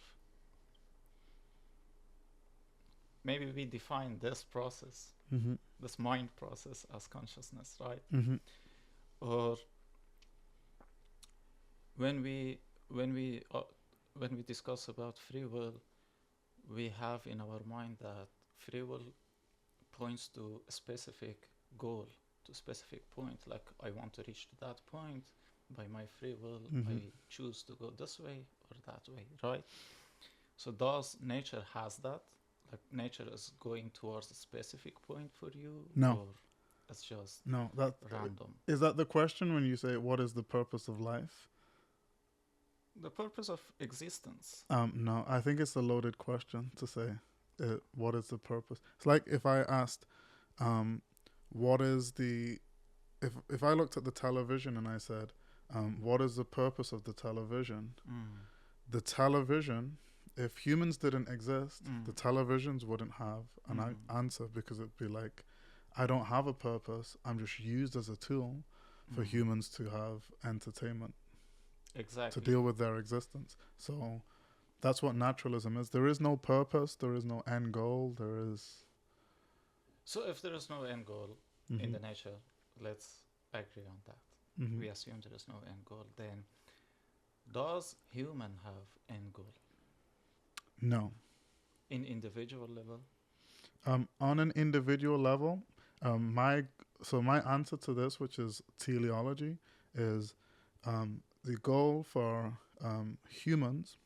maybe we define this process, this mind process, as consciousness, right? Or when we when we uh, when we discuss about free will, we have in our mind that free will points to a specific goal, to a specific point. Like, I want to reach to that point by my free will. I choose to go this way or that way, right? So does nature has that? Like, nature is going towards a specific point for you? No. Or it's just No, that random? is that the question when you say what is the purpose of life? The purpose of existence. No, I think it's a loaded question to say. What is the purpose? It's like if I asked, what is the, if I looked at the television and I said, what is the purpose of the television? The television, if humans didn't exist, the televisions wouldn't have an answer, because it'd be like, I don't have a purpose. I'm just used as a tool for humans to have entertainment. Exactly. To deal with their existence. So that's what naturalism is. There is no purpose. There is no end goal. There is. So if there is no end goal in the nature, let's agree on that. We assume there is no end goal. Then does human have end goal? No. In individual level? On an individual level, my answer to this, which is teleology, is the goal for humans,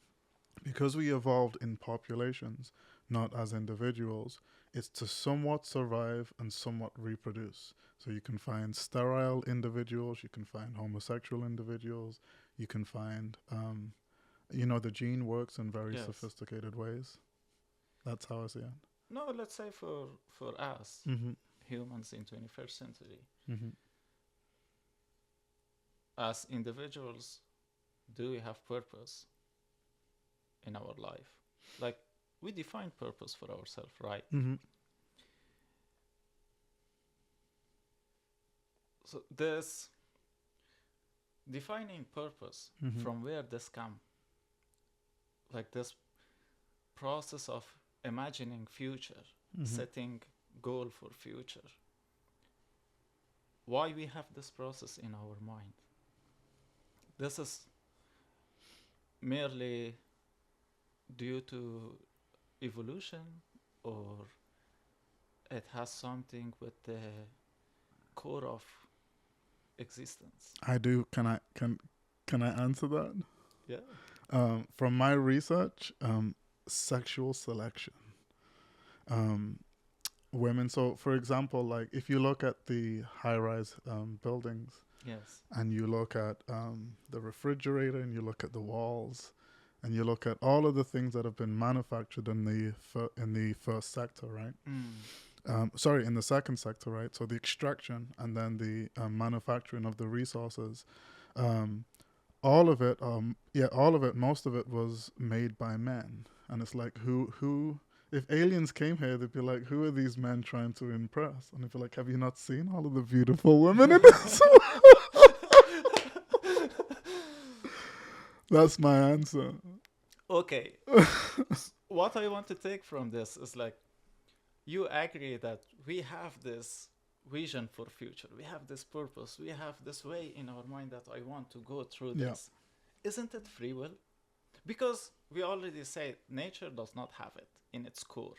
because we evolved in populations, not as individuals, it's to somewhat survive and somewhat reproduce. So you can find sterile individuals, you can find homosexual individuals, you can find, the gene works in very sophisticated ways. That's how I see it. No, let's say for us, humans in 21st century, as individuals, do we have purpose in our life? Like, we define purpose for ourselves, right? So this defining purpose, from where this come? Like, this process of imagining future, setting goal for future. Why we have this process in our mind? This is merely due to evolution, or it has something with the core of existence? I do. Can I answer that? Yeah. From my research, sexual selection. Women. So, for example, like if you look at the high-rise buildings, Yes. and you look at the refrigerator, and you look at the walls, and you look at all of the things that have been manufactured in the first sector, right? In the second sector, right? So the extraction and then the manufacturing of the resources, all of it, most of it was made by men. And it's like, who, if aliens came here, they'd be like, who are these men trying to impress? And they'd be like, have you not seen all of the beautiful women in this world? That's my answer. Okay. What I want to take from this is, like, you agree that we have this vision for future, we have this purpose, we have this way in our mind that I want to go through this. Isn't it free will? Because we already say nature does not have it in its core.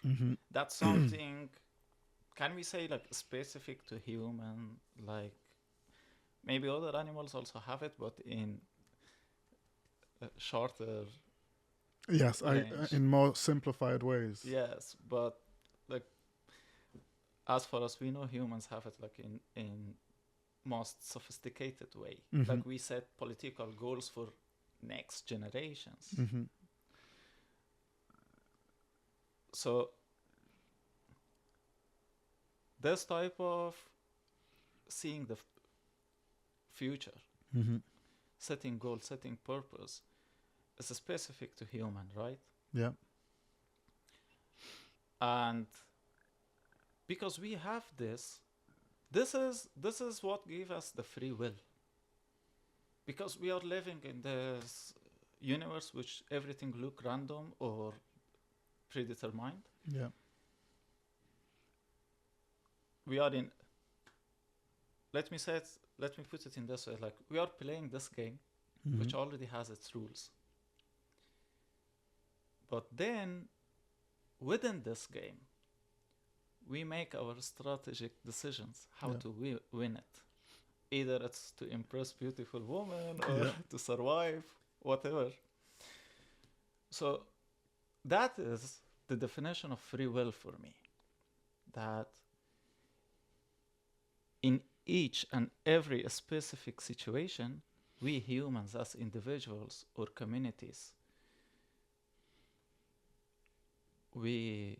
That's something, can we say, like, specific to human? Like, maybe other animals also have it, but in shorter Yes, range. in more simplified ways. Yes, but, like, as far as we know, humans have it, like, in most sophisticated way. Like, we set political goals for next generations. So this type of seeing the future, Mm-hmm. setting goals, setting purpose, is specific to human, right? Yeah. And because we have this is what gave us the free will. Because we are living in this universe which everything look random or predetermined. Yeah. We are in, let me put it in this way, like we are playing this game Mm-hmm. which already has its rules. But then within this game, we make our strategic decisions how Yeah. to win it. Either it's to impress beautiful women or Yeah. to survive, whatever. So that is the definition of free will for me. That in each and every specific situation, we humans as individuals or communities, we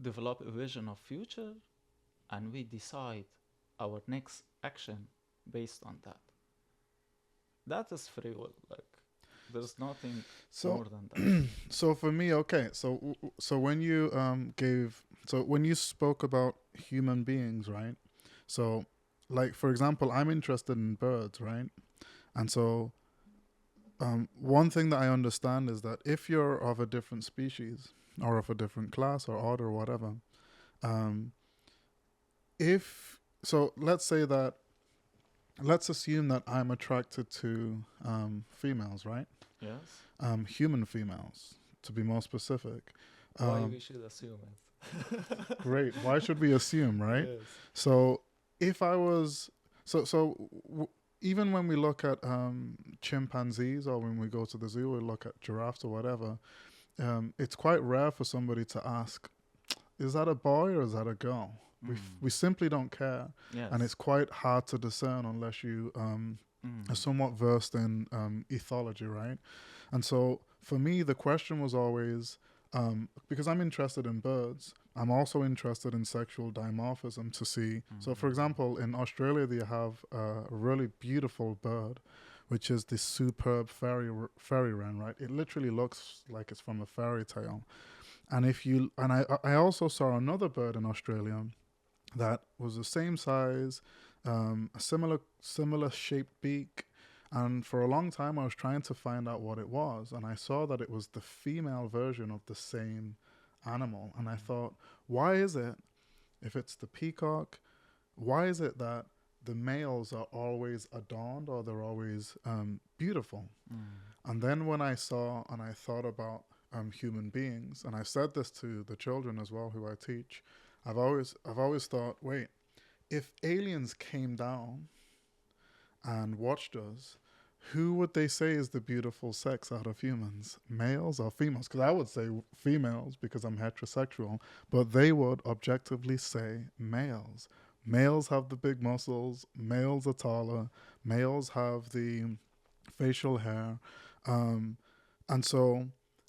develop a vision of future and we decide our next action based on that. That is free will. Like there's nothing more So, than that. so for me, okay. So when you when you spoke about human beings, right? So, like for example, I'm interested in birds, right? And so, one thing that I understand is that if you're of a different species or of a different class or order or whatever, um, if so, let's assume that I'm attracted to females, right? Yes. Human females, to be more specific. Why we should assume it? Great. Why should we assume, right? Yes. So, if I was even when we look at chimpanzees or when we go to the zoo, we look at giraffes or whatever. It's quite rare for somebody to ask, "Is that a boy or is that a girl?" We simply don't care, Yes. and it's quite hard to discern unless you are somewhat versed in ethology, right? And so for me, the question was always, because I'm interested in birds, I'm also interested in sexual dimorphism to see. So for example, in Australia, they have a really beautiful bird, which is the superb fairy wren, right? It literally looks like it's from a fairy tale. And I also saw another bird in Australia that was the same size, a similar shaped beak, and for a long time I was trying to find out what it was, and I saw that it was the female version of the same animal, and I thought, why is it, if it's the peacock, why is it that the males are always adorned or they're always beautiful? And then when I saw and I thought about human beings, and I said this to the children as well who I teach, I've always thought, wait, if aliens came down and watched us, who would they say is the beautiful sex out of humans, males or females? Because I would say females because I'm heterosexual, but they would objectively say males. Males have the big muscles, males are taller, males have the facial hair, and so,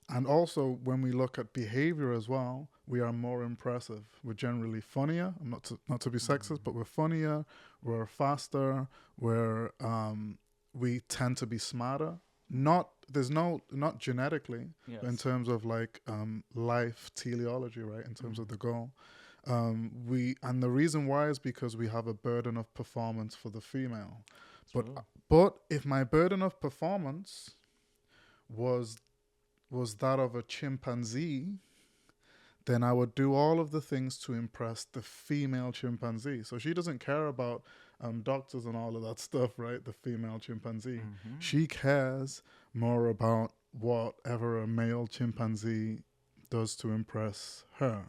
and also when we look at behavior as well, we are more impressive. We're generally funnier. I'm not to be sexist, but we're funnier. We're faster. We tend to be smarter. Not genetically, Yes. but in terms of like life teleology, right? In terms of the goal. And the reason why is because we have a burden of performance for the female. But if my burden of performance was that of a chimpanzee, then I would do all of the things to impress the female chimpanzee. So she doesn't care about doctors and all of that stuff, right? The female chimpanzee. She cares more about whatever a male chimpanzee does to impress her.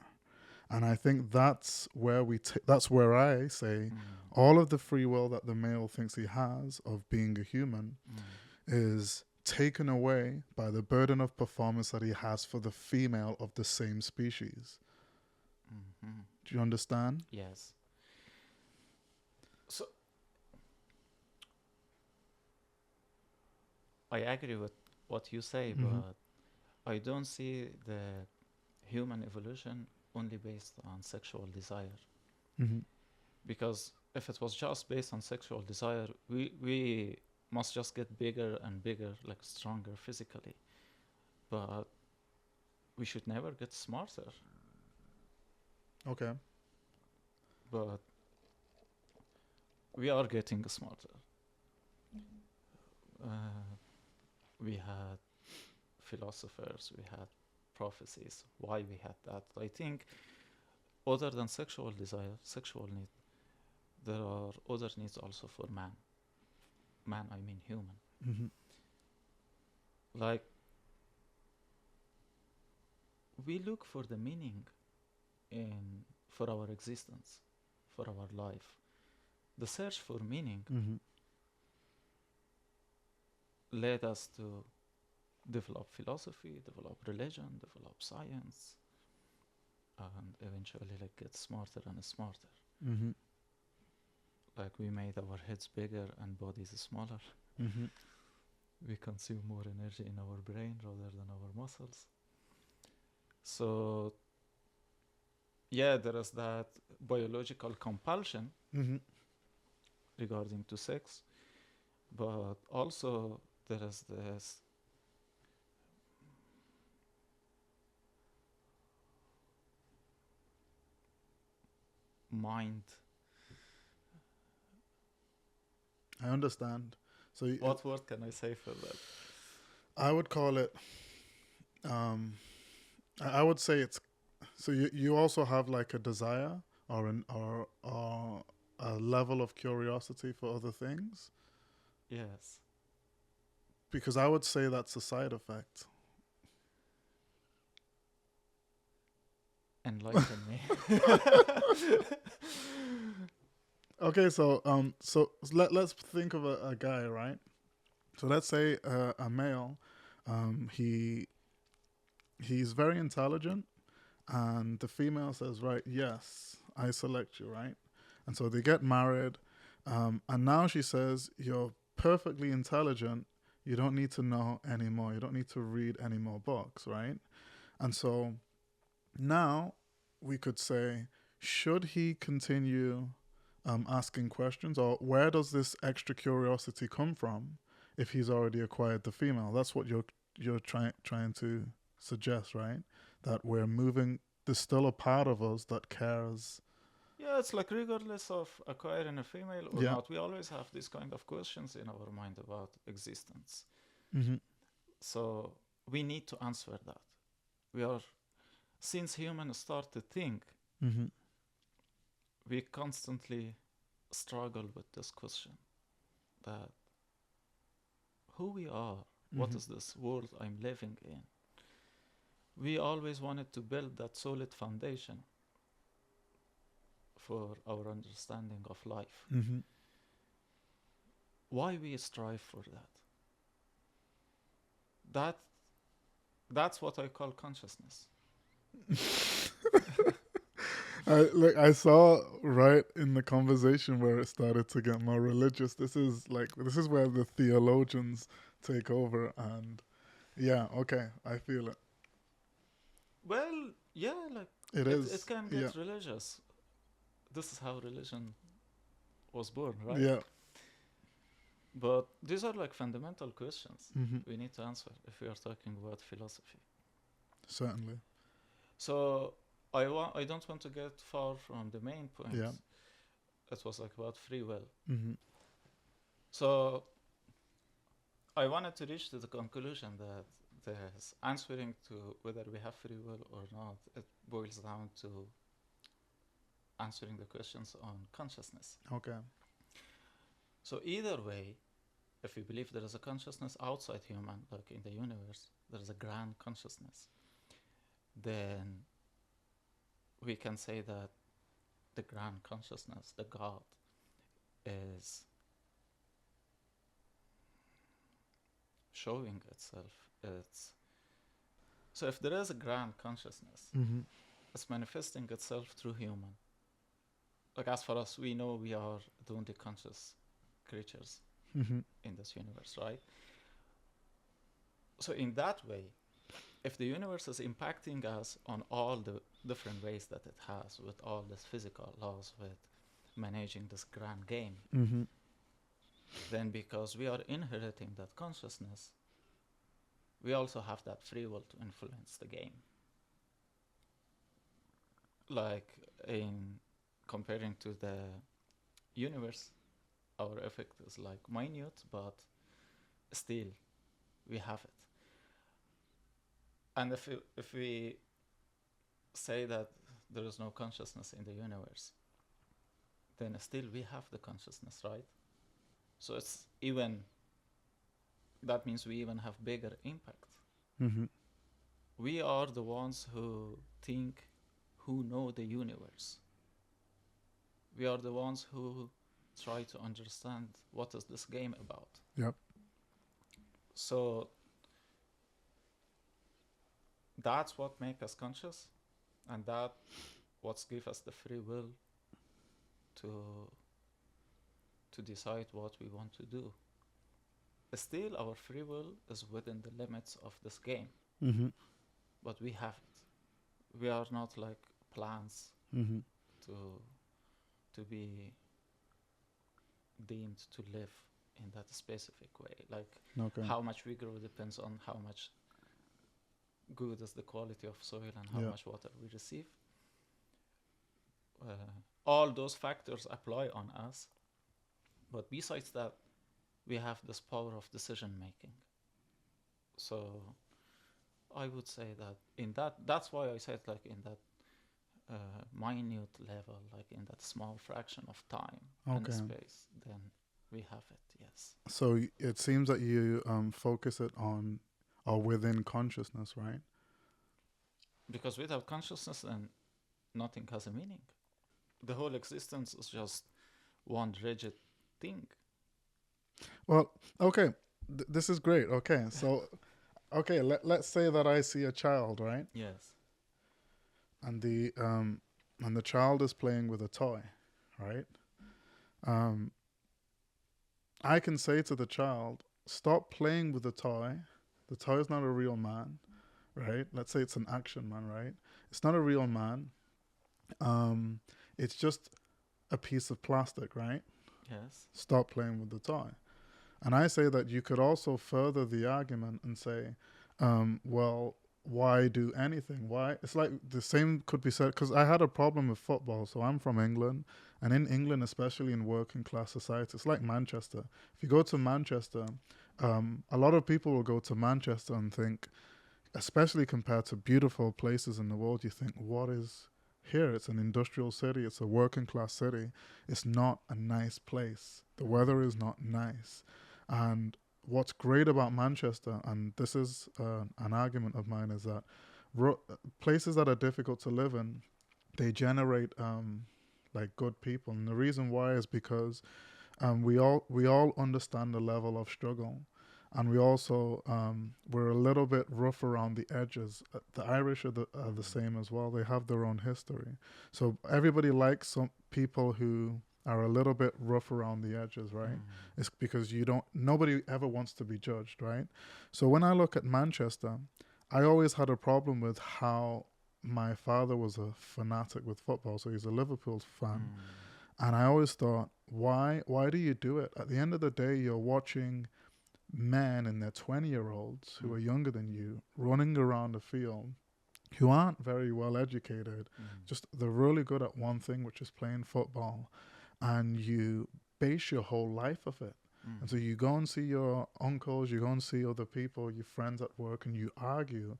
And I think that's where I say all of the free will that the male thinks he has of being a human is taken away by the burden of performance that he has for the female of the same species. Do you understand? Yes. So I agree with what you say, but I don't see the human evolution only based on sexual desire. Because if it was just based on sexual desire, we must just get bigger and bigger, like stronger physically. But we should never get smarter. Okay. But we are getting smarter. We had philosophers, we had prophecies. Why we had that? I think other than sexual desire, sexual need, there are other needs also for man. Man, I mean human. Mm-hmm. Like, we look for the meaning for our existence, for our life. The search for meaning Mm-hmm. led us to develop philosophy, develop religion, develop science, and eventually like get smarter and smarter. Mm-hmm. Like we made our heads bigger and bodies smaller. Mm-hmm. We consume more energy in our brain rather than our muscles. So yeah, there is that biological compulsion Mm-hmm. regarding to sex, but also there is this mind. I understand. So What word can I say for that? I would call it. I would say it's. So you also have like a desire or a level of curiosity for other things, Yes. because I would say that's a side effect. Enlighten me. Okay, so let's think of a guy, right? So let's say a male, he's very intelligent, and the female says, right, yes, I select you, right? And so they get married, and now she says, you're perfectly intelligent. You don't need to know anymore. You don't need to read any more books, right? And so now we could say, should he continue asking questions, or where does this extra curiosity come from if he's already acquired the female? That's what you're trying to suggest, right? That we're moving. There's still a part of us that cares. Yeah, it's like regardless of acquiring a female or Yeah. not, we always have these kind of questions in our mind about existence. Mm-hmm. So we need to answer that. Since humans start to think, Mm-hmm. we constantly struggle with this question that who we are, what Mm-hmm. is this world I'm living in? We always wanted to build that solid foundation for our understanding of life. Mm-hmm. Why we strive for that? That's what I call consciousness. I saw right in the conversation where it started to get more religious. This is where the theologians take over, and yeah, okay, I feel it. Well, yeah, like it can get religious. This is how religion was born, right? Yeah. But these are like fundamental questions Mm-hmm. we need to answer if we are talking about philosophy. Certainly. So I don't want to get far from the main point. Yeah. It was like about free will. Mm-hmm. So I wanted to reach to the conclusion that this answering to whether we have free will or not, it boils down to answering the questions on consciousness. Okay. So either way, if we believe there is a consciousness outside human, like in the universe, there is a grand consciousness, then we can say that the grand consciousness, the God, is showing itself. So if there is a grand consciousness, Mm-hmm. it's manifesting itself through human. Like as far as we know, we are the only conscious creatures Mm-hmm. in this universe, right? So in that way, if the universe is impacting us on all the different ways that it has, with all these physical laws, with managing this grand game, Mm-hmm. then because we are inheriting that consciousness, we also have that free will to influence the game. Like in comparing to the universe, our effect is like minute, but still we have it. And if we say that there is no consciousness in the universe, then still we have the consciousness, right? So it's even, that means we even have bigger impact. Mm-hmm. We are the ones who think, who know the universe. We are the ones who try to understand what is this game about. Yep. So that's what makes us conscious, and that what gives us the free will to decide what we want to do. Still, our free will is within the limits of this game, Mm-hmm. but we have it. We are not like plants Mm-hmm. to be deemed to live in that specific way. Like Okay. how much we grow depends on how much good is the quality of soil and how Yeah. much water we receive. All those factors apply on us, but besides that, we have this power of decision making. So I would say that in that's why I said like in that minute level, like in that small fraction of time and Okay. space, then we have it. Yes. So it seems that you focus it on or within consciousness, right? Because without consciousness, then nothing has a meaning. The whole existence is just one rigid thing. Well, okay. This is great. Okay. So, okay, let's say that I see a child, right? Yes. And the child is playing with a toy, right? Um I can say to the child, stop playing with the toy. The toy is not a real man, right? Let's say it's an action man, right? It's not a real man. It's just a piece of plastic, right? Yes. Stop playing with the toy. And I say that you could also further the argument and say, well, why do anything? Why? It's like the same could be said, because I had a problem with football. So I'm from England. And in England, especially in working class society, it's like Manchester. If you go to Manchester, a lot of people will go to Manchester and think, especially compared to beautiful places in the world, you think, what is here? It's an industrial city. It's a working class city. It's not a nice place. The weather is not nice. And what's great about Manchester, and this is an argument of mine, is that places that are difficult to live in, they generate like good people. And the reason why is because we all understand the level of struggle, and we also we're a little bit rough around the edges. The Irish are the same as well. They have their own history, so everybody likes some people who are a little bit rough around the edges, right? It's because nobody ever wants to be judged, right? So when I look at Manchester, I always had a problem with how my father was a fanatic with football, so he's a Liverpool fan. And I always thought, why do you do it? At the end of the day, you're watching men in their 20-year-olds who are younger than you running around the field, who aren't very well educated, just they're really good at one thing, which is playing football, and you base your whole life of it. And so you go and see your uncles, you go and see other people, your friends at work, and you argue.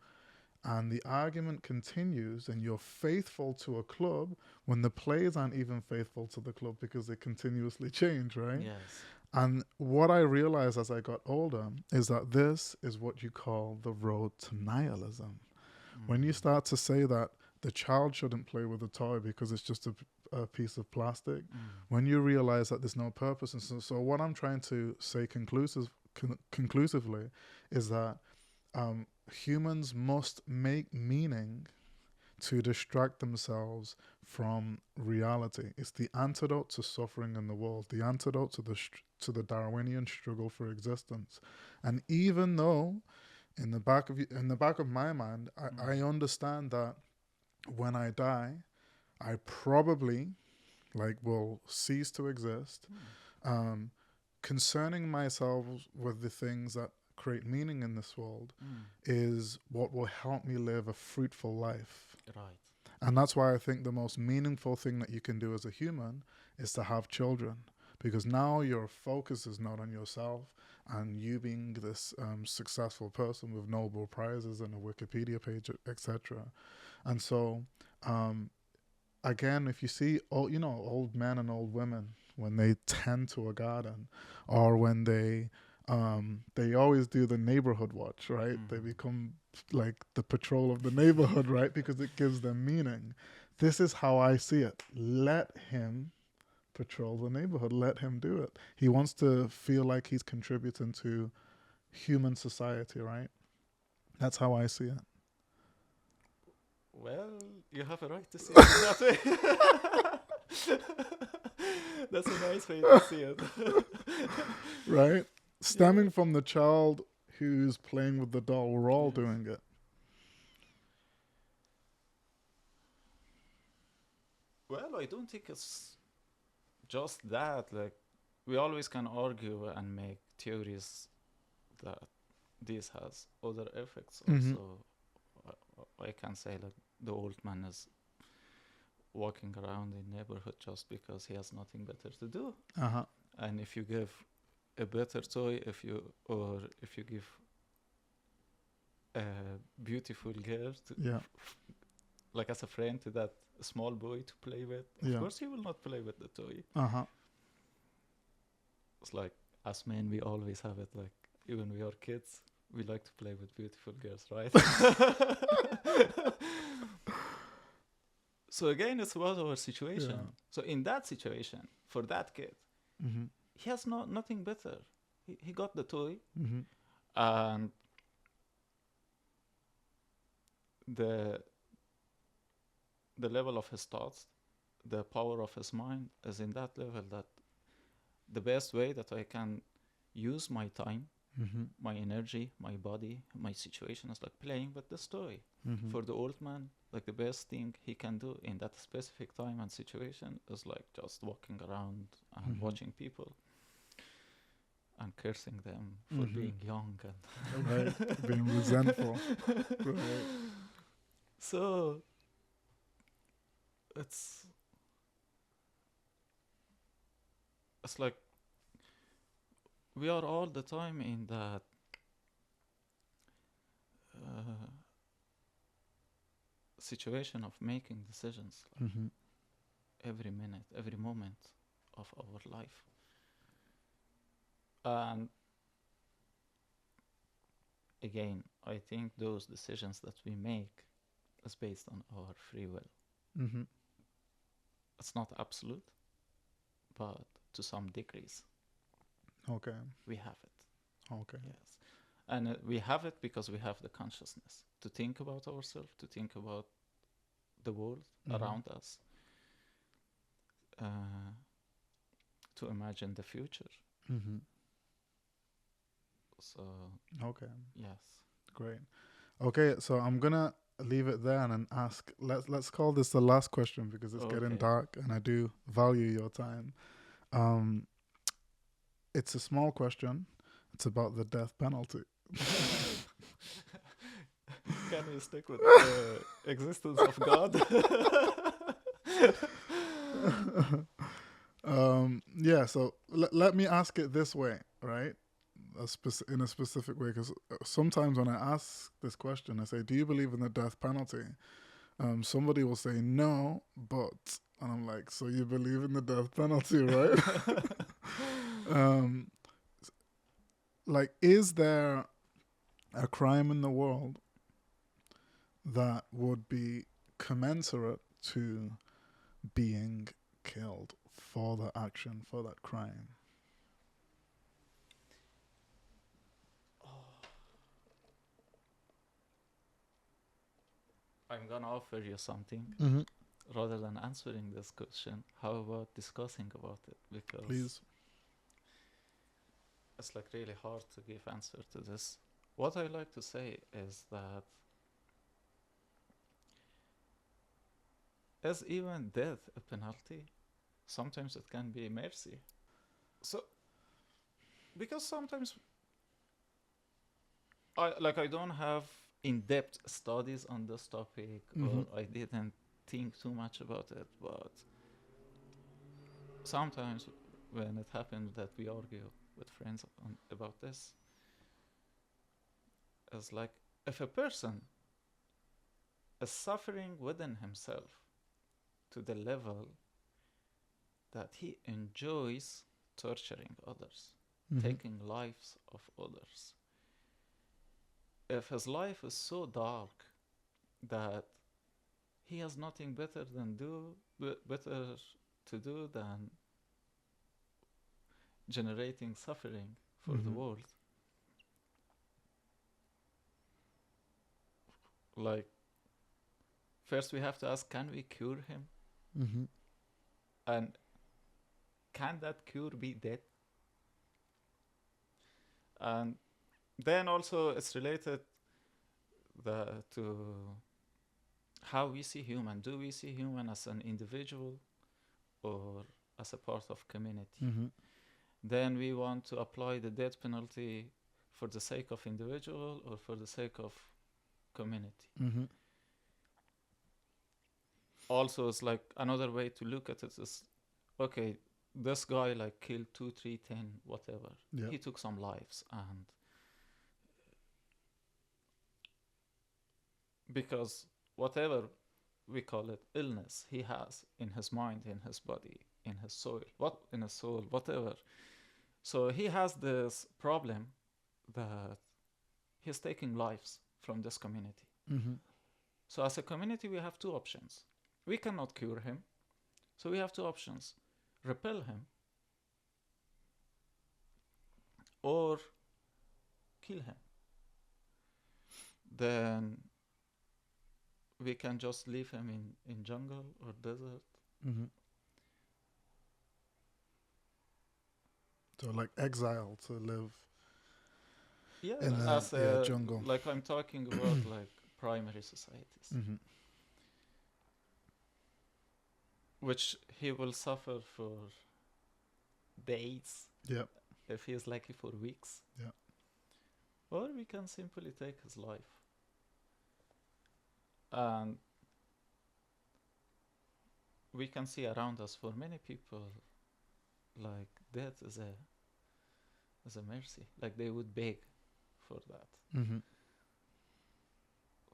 And the argument continues, and you're faithful to a club when the players aren't even faithful to the club because they continuously change, right? Yes. And what I realized as I got older is that this is what you call the road to nihilism. When you start to say that the child shouldn't play with a toy because it's just a piece of plastic, when you realize that there's no purpose. And so what I'm trying to say conclusively is that humans must make meaning to distract themselves from reality. It's the antidote to suffering in the world, the antidote to the Darwinian struggle for existence. And even though in the back of my mind, I understand that when I die, I probably, like will cease to exist. Mm. Concerning myself with the things that create meaning in this world Mm. is what will help me live a fruitful life. Right. And that's why I think the most meaningful thing that you can do as a human is to have children. Because now your focus is not on yourself and you being this successful person with Nobel Prizes and a Wikipedia page, etc. And so, again, if you see, old men and old women, when they tend to a garden or when they always do the neighborhood watch, right? They become like the patrol of the neighborhood, right? Because it gives them meaning. This is how I see it. Let him patrol the neighborhood. Let him do it. He wants to feel like he's contributing to human society, right? That's how I see it. Well, you have a right to see it in that way. That's a nice way to see it. Right? Stemming from the child who's playing with the doll, we're all doing it. Well, I don't think it's just that. Like, we always can argue and make theories that this has other effects also. I can say like the old man is walking around in neighborhood just because he has nothing better to do. And if you give a better toy, if you give a beautiful girl to, like as a friend to that small boy to play with, of course he will not play with the toy. It's like, as men, we always have it, like even we are kids, we like to play with beautiful girls, right? So again, it's about our situation. So in that situation, for that kid, he has nothing better. He got the toy, and the level of his thoughts, the power of his mind is in that level that the best way that I can use my time, my energy, my body, my situation is like playing with this toy. For the old man, like the best thing he can do in that specific time and situation is like just walking around and watching people and cursing them for being young and right, being resentful. Right. So it's like we are all the time in that situation of making decisions, like every minute, every moment of our life. And again, I think those decisions that we make is based on our free will. It's not absolute, but to some degrees. Okay. We have it. Okay. Yes. And we have it because we have the consciousness to think about ourselves, to think about the world around us, to imagine the future. So, okay. yes. Great. Okay, so I'm gonna leave it there and ask. Let's call this the last question because it's getting dark, and I do value your time. It's a small question. It's about the death penalty. Can we stick with the existence of God? Yeah. So let me ask it this way, right? In a specific way, because sometimes when I ask this question, I say, "Do you believe in the death penalty?" Somebody will say no, but, and I'm like, "So you believe in the death penalty, right?" Like, is there a crime in the world that would be commensurate to being killed for the action, for that crime? I'm gonna offer you something. Rather than answering this question, how about discussing about it? Because please, it's like really hard to give answer to this. What I like to say is that is even death a penalty? sometimes it can be mercy. So because sometimes I don't have in-depth studies on this topic, Mm-hmm. or I didn't think too much about it, but sometimes when it happens that we argue with friends about this, it's like if a person is suffering within himself to the level that he enjoys torturing others, Mm-hmm. taking lives of others, if his life is so dark that he has nothing better to do than generating suffering for the Mm-hmm. world, like first we have to ask, can we cure him? Mm-hmm. And can that cure be death? And then also it's related to how we see human. Do we see human as an individual or as a part of community? Mm-hmm. Then we want to apply the death penalty for the sake of individual or for the sake of community. Mm-hmm. Also, it's like another way to look at it is, okay, this guy like killed 2, 3, 10, whatever. Yeah. He took some lives, and because whatever we call it illness he has in his mind, in his body, in his soul, whatever. So he has this problem that he's taking lives from this community. Mm-hmm. So as a community we have two options. We cannot cure him, so we have two options: repel him or kill him. Then we can just leave him in jungle or desert. Mm-hmm. So like exile to live Yeah, in as the a, jungle. like I'm talking about like primary societies, Mm-hmm. which he will suffer for days, Yeah. if he is lucky for weeks. Yeah. Or we can simply take his life. And we can see around us for many people, like death is a mercy. Like they would beg for that. Mm-hmm.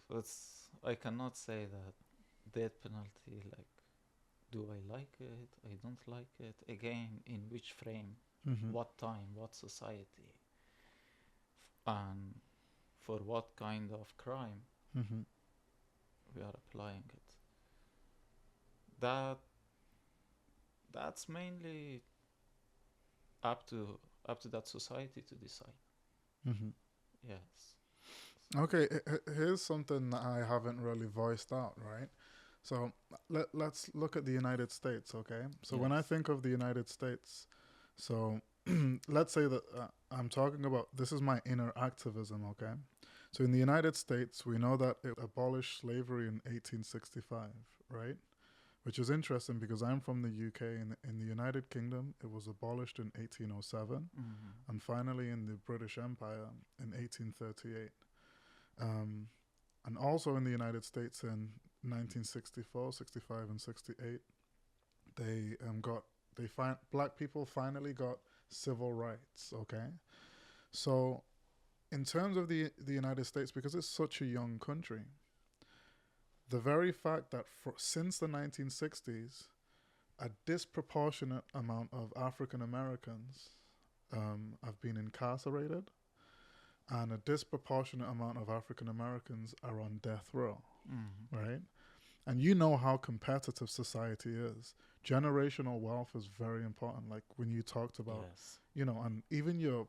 So I cannot say that death penalty, like, do I like it? I don't like it. Again, in which frame? Mm-hmm. What time? What society? And for what kind of crime Mm-hmm. we are applying it? That's mainly up to that society to decide. Mm-hmm. Yes. Okay, here's something that I haven't really voiced out, right? So let's look at the United States, okay? So when I Yes. think of the United States, so let's say that I'm talking about, this is my inner activism, okay? So in the United States, we know that it abolished slavery in 1865, right? Which is interesting because I'm from the UK. In the United Kingdom, it was abolished in 1807, Mm-hmm. and finally in the British Empire in 1838. Um, and also in the United States in 1964, 65, and 68, they black people finally got civil rights. Okay, so in terms of the United States, because it's such a young country, the very fact that since the 1960s, a disproportionate amount of African Americans have been incarcerated, and a disproportionate amount of African Americans are on death row, Mm-hmm. right? And you know how competitive society is. Generational wealth is very important. Like when you talked about, Yes. and even your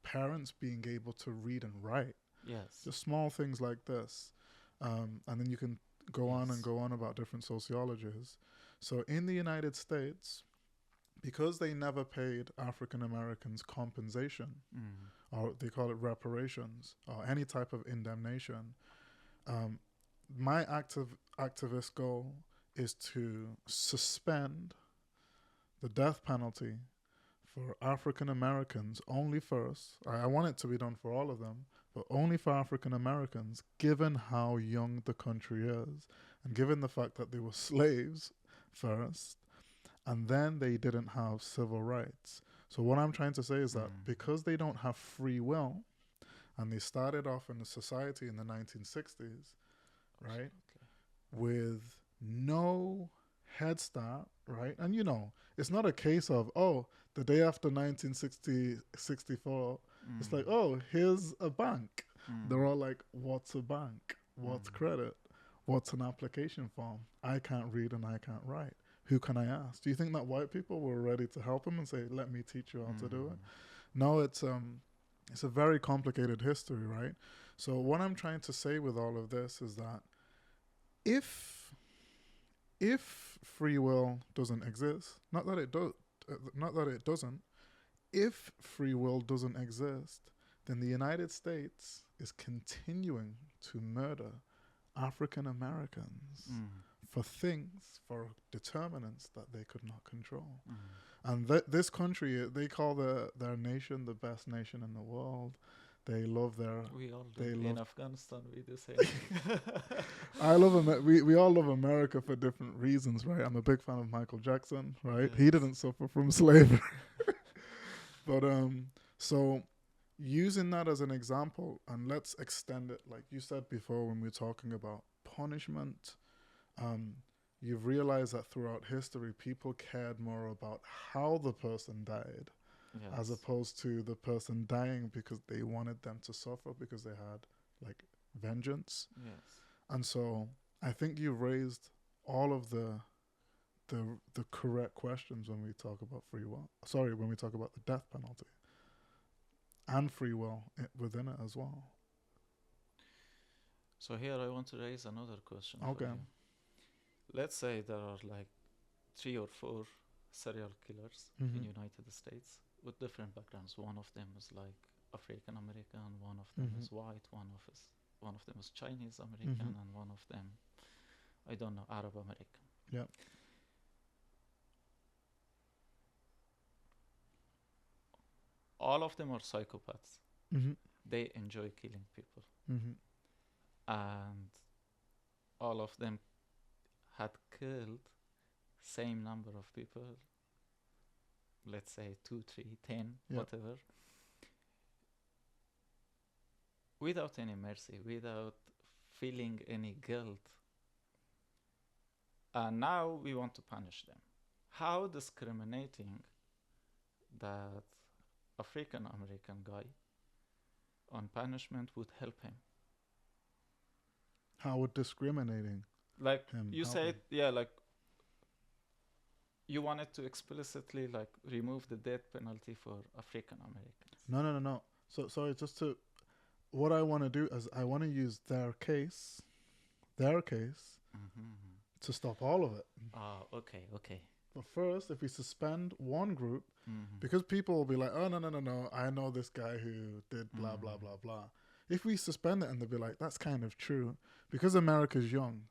parents being able to read and write, Yes. just small things like this, and then you can go on and Yes. go on about different sociologies. So in the United States, because they never paid African Americans compensation, Mm-hmm. or they call it reparations, or any type of indemnation, um, my activist goal is to suspend the death penalty for African Americans only first. I want it to be done for all of them, but only for African Americans, given how young the country is, and given the fact that they were slaves first, and then they didn't have civil rights. So what I'm trying to say is that because they don't have free will, and they started off in a society in the 1960s, right, with no head start, right? And it's not a case of, oh, the day after 1964, it's like, oh, here's a bank. They're all like, what's a bank? What's credit? What's an application form? I can't read and I can't write. Who can I ask? Do you think that white people were ready to help him and say, let me teach you how to do it? No, it's a very complicated history, right? So what I'm trying to say with all of this is that if free will doesn't exist, not that it doesn't, if free will doesn't exist, then the United States is continuing to murder African Americans for determinants that they could not control. And this country, they call their nation the best nation in the world. They love We all do. In Afghanistan, we do the same. We all love America for different reasons, right? I'm a big fan of Michael Jackson, right? Yes. He didn't suffer from slavery. But so using that as an example, and let's extend it, like you said before when we were talking about punishment, you've realized that throughout history, people cared more about how the person died, as opposed to the person dying because they wanted them to suffer because they had like vengeance. Yes. And so I think you raised all of the correct questions when we talk about free will. Sorry, when we talk about the death penalty and free will within it as well. So here I want to raise another question. Okay. Let's say there are like 3 or 4 serial killers in United States with different backgrounds. One of them is like African American, one of them is white, one of them is Chinese American, and one of them, I don't know, Arab American. Yeah. All of them are psychopaths. They enjoy killing people. And all of them had killed same number of people, let's say 2, 3, 10, whatever, without any mercy, without feeling any guilt. And now we want to punish them. How discriminating that African American guy on punishment would help him? How would discriminating? Like you said, like you wanted to explicitly like remove the death penalty for African Americans. No. So sorry, what I want to do is I want to use their case to stop all of it. Okay. But first, if we suspend one group, because people will be like, oh, no, I know this guy who did blah, blah, blah, blah. If we suspend it and they'll be like, that's kind of true. Because America's young,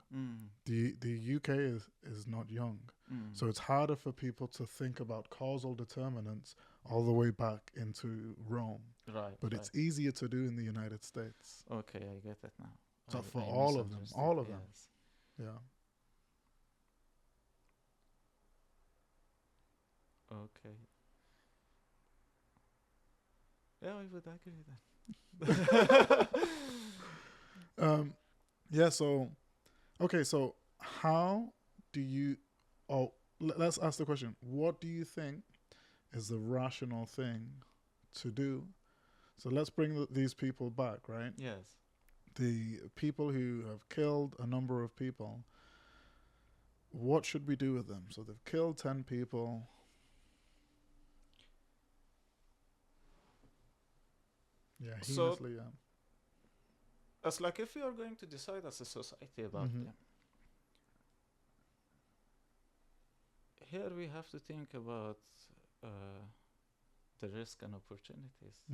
the UK is not young. So it's harder for people to think about causal determinants all the way back into Rome. Right. But it's easier to do in the United States. Okay, I get it now. So for all of them. Yes. Yeah. Okay. Yeah, I would agree then. So how do you, let's ask the question, what do you think is the rational thing to do? So let's bring these people back, right? Yes. The people who have killed a number of people, what should we do with them? So they've killed 10 people. Yeah, heinously, yeah. It's like if we are going to decide as a society about them, here we have to think about the risk and opportunities.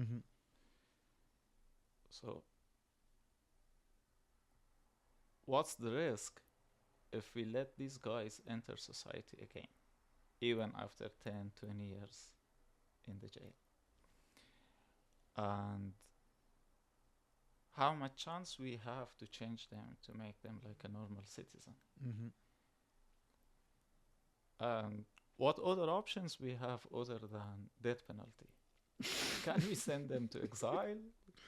So what's the risk if we let these guys enter society again? even after 10, 20 years in the jail. And how much chance we have to change them, to make them like a normal citizen. Mm-hmm. And what other options we have other than death penalty? Can we send them to exile?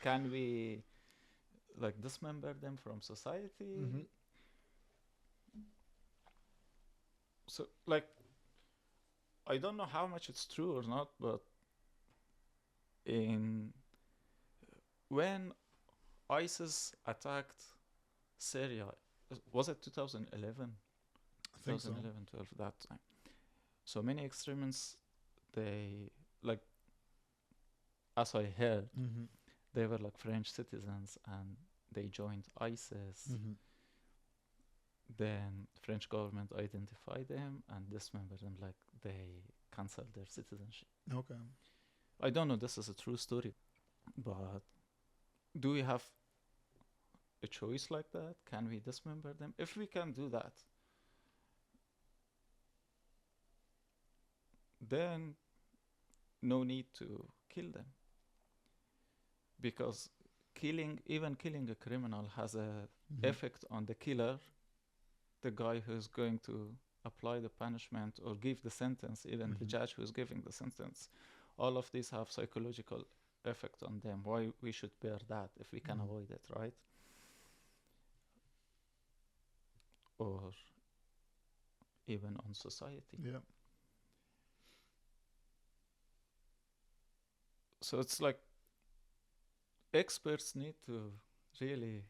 Can we like dismember them from society? Mm-hmm. So like I don't know how much it's true or not, but in when ISIS attacked Syria, was it 2011? I think so. 2011, 12, that time. So many extremists, they, like, as I heard, Mm-hmm. they were like French citizens and they joined ISIS. Mm-hmm. Then French government identified them and dismembered them, like they canceled their citizenship. Okay. I don't know, this is a true story, but do we have a choice like that? Can we dismember them? If we can do that, then no need to kill them, because even killing a criminal has a Mm-hmm. effect on the killer, the guy who's going to apply the punishment or give the sentence, even the Mm-hmm. judge who's giving the sentence. All of these have psychological effect on them. Why we should bear that if we can Mm. avoid it, right? Or even on society. Yeah. So it's like experts need to really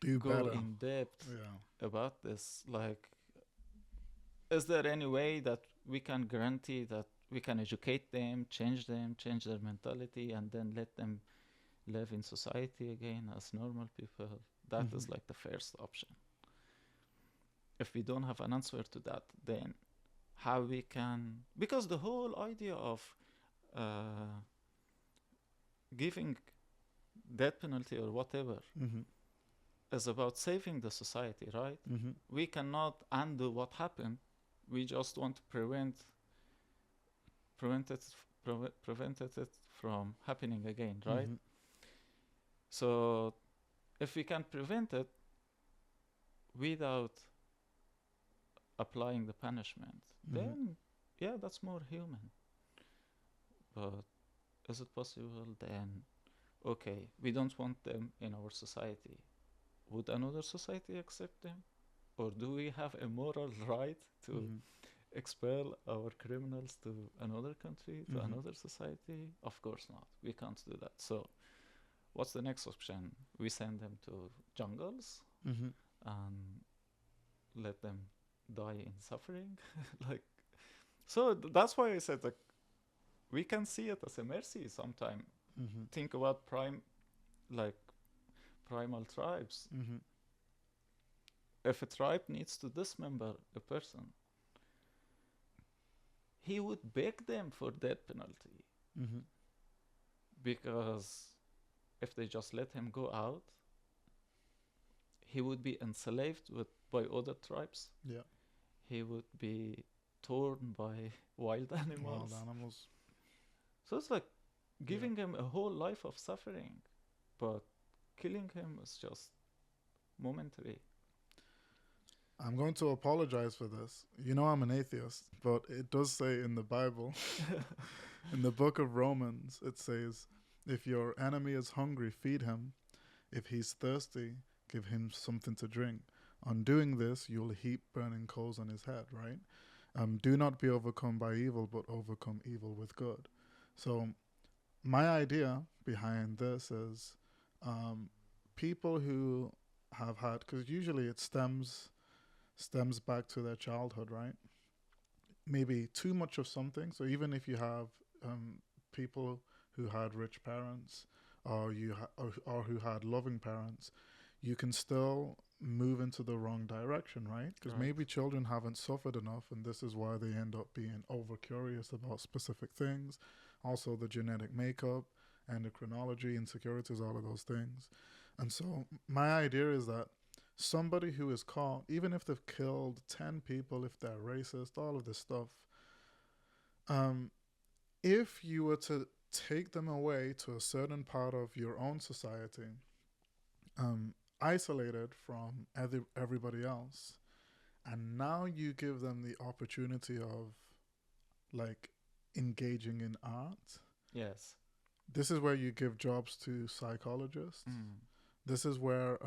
Do go better. in depth Yeah. about this. Like, is there any way that we can guarantee that we can educate them, change their mentality, and then let them live in society again as normal people? That Mm-hmm. is like the first option. If we don't have an answer to that, then how we can, because the whole idea of uh, giving death penalty or whatever Mm-hmm. is about saving the society, right? Mm-hmm. We cannot undo what happened. We just want to prevent it from happening again, right? Mm-hmm. So if we can prevent it without applying the punishment, Mm-hmm. then yeah, that's more human. But is it possible then? Okay, we don't want them in our society. Would another society accept them? Or do we have a moral right to Mm-hmm. expel our criminals to another country, to Mm-hmm. another society? Of course not. We can't do that. So, what's the next option? We send them to jungles Mm-hmm. and let them die in suffering? Like, so that's why I said, like, we can see it as a mercy sometime. Mm-hmm. Think about like primal tribes. Mm-hmm. If a tribe needs to dismember a person, he would beg them for death penalty, Mm-hmm. because if they just let him go out, he would be enslaved by other tribes. Yeah. He would be torn by wild animals. Wild animals. So it's like giving him a whole life of suffering, but killing him is just momentary. I'm going to apologize for this. You know I'm an atheist, but it does say in the Bible, in the book of Romans, it says, if your enemy is hungry, feed him. If he's thirsty, give him something to drink. On doing this, you'll heap burning coals on his head, right? Do not be overcome by evil, but overcome evil with good. So my idea behind this is people who have had, because usually it stems back to their childhood, right? Maybe too much of something. So even if you have people who had rich parents, or who had loving parents, you can still move into the wrong direction, right? Because Right. maybe children haven't suffered enough, and this is why they end up being over curious about specific things. Also, the genetic makeup, endocrinology, insecurities, all of those things. And so, my idea is that somebody who is caught, even if they've killed 10 people, if they're racist, all of this stuff, Um, if you were to take them away to a certain part of your own society, isolated from everybody else, and now you give them the opportunity of like engaging in art. Yes. This is where you give jobs to psychologists. Mm. This is where,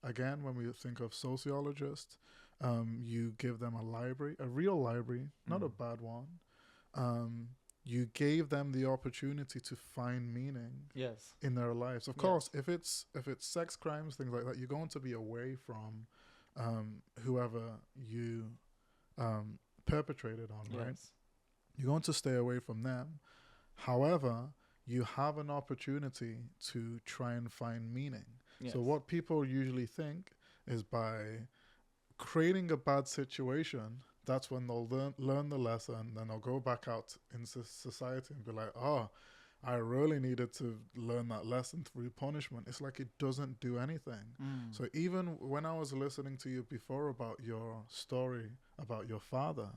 again, when we think of sociologists, you give them a library, a real library, not a Mm. bad one. Um, you gave them the opportunity to find meaning Yes. in their lives. Of Yes. course, if it's sex crimes, things like that, you're going to be away from whoever you perpetrated on, right? Yes. You're going to stay away from them. However, you have an opportunity to try and find meaning. Yes. So what people usually think is by creating a bad situation, that's when they'll learn the lesson, then they'll go back out in society and be like, oh, I really needed to learn that lesson through punishment. It's like it doesn't do anything. Mm. So even when I was listening to you before about your story about your father,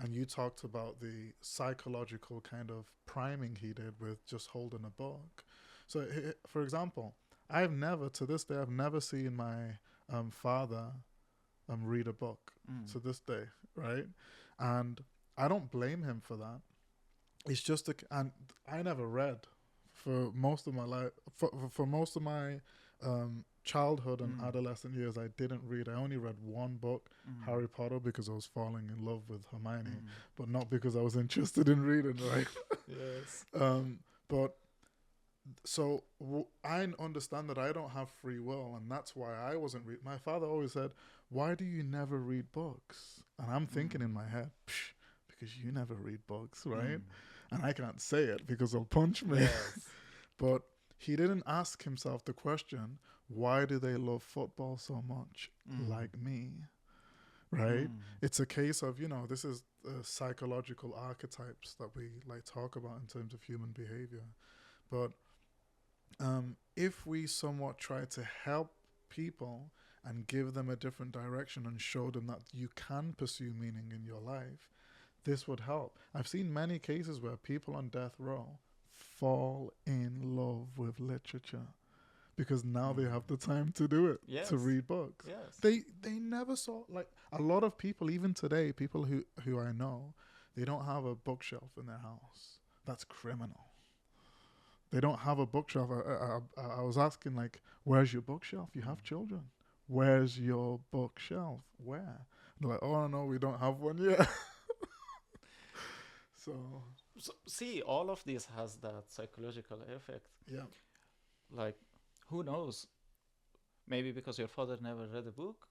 and you talked about the psychological kind of priming he did with just holding a book. So, for example, to this day, I've never seen my father read a book Mm. to this day, right? And I don't blame him for that. It's just and I never read for most of my life. For most of my childhood and adolescent years, I didn't read. I only read one book, Harry Potter, because I was falling in love with Hermione, but not because I was interested in reading, right? Yes. But so I understand that I don't have free will, and that's why I wasn't read. My father always said, "Why do you never read books?" And I'm thinking in my head, Psh, because you never read books, right? And I can't say it because they'll punch me. Yes. But he didn't ask himself the question, why do they love football so much like me? Right? It's a case of, this is psychological archetypes that we like talk about in terms of human behavior. But if we somewhat try to help people and give them a different direction and show them that you can pursue meaning in your life, this would help. I've seen many cases where people on death row fall in love with literature because now they have the time to do it, Yes. to read books. Yes. They never saw, like a lot of people, even today, people who I know, they don't have a bookshelf in their house. That's criminal. They don't have a bookshelf. I was asking, like, where's your bookshelf? You have children. Where's your bookshelf? Where? They're like, oh, no, we don't have one yet. So see, all of this has that psychological effect. Yeah. Like, who knows? Maybe because your father never read a book,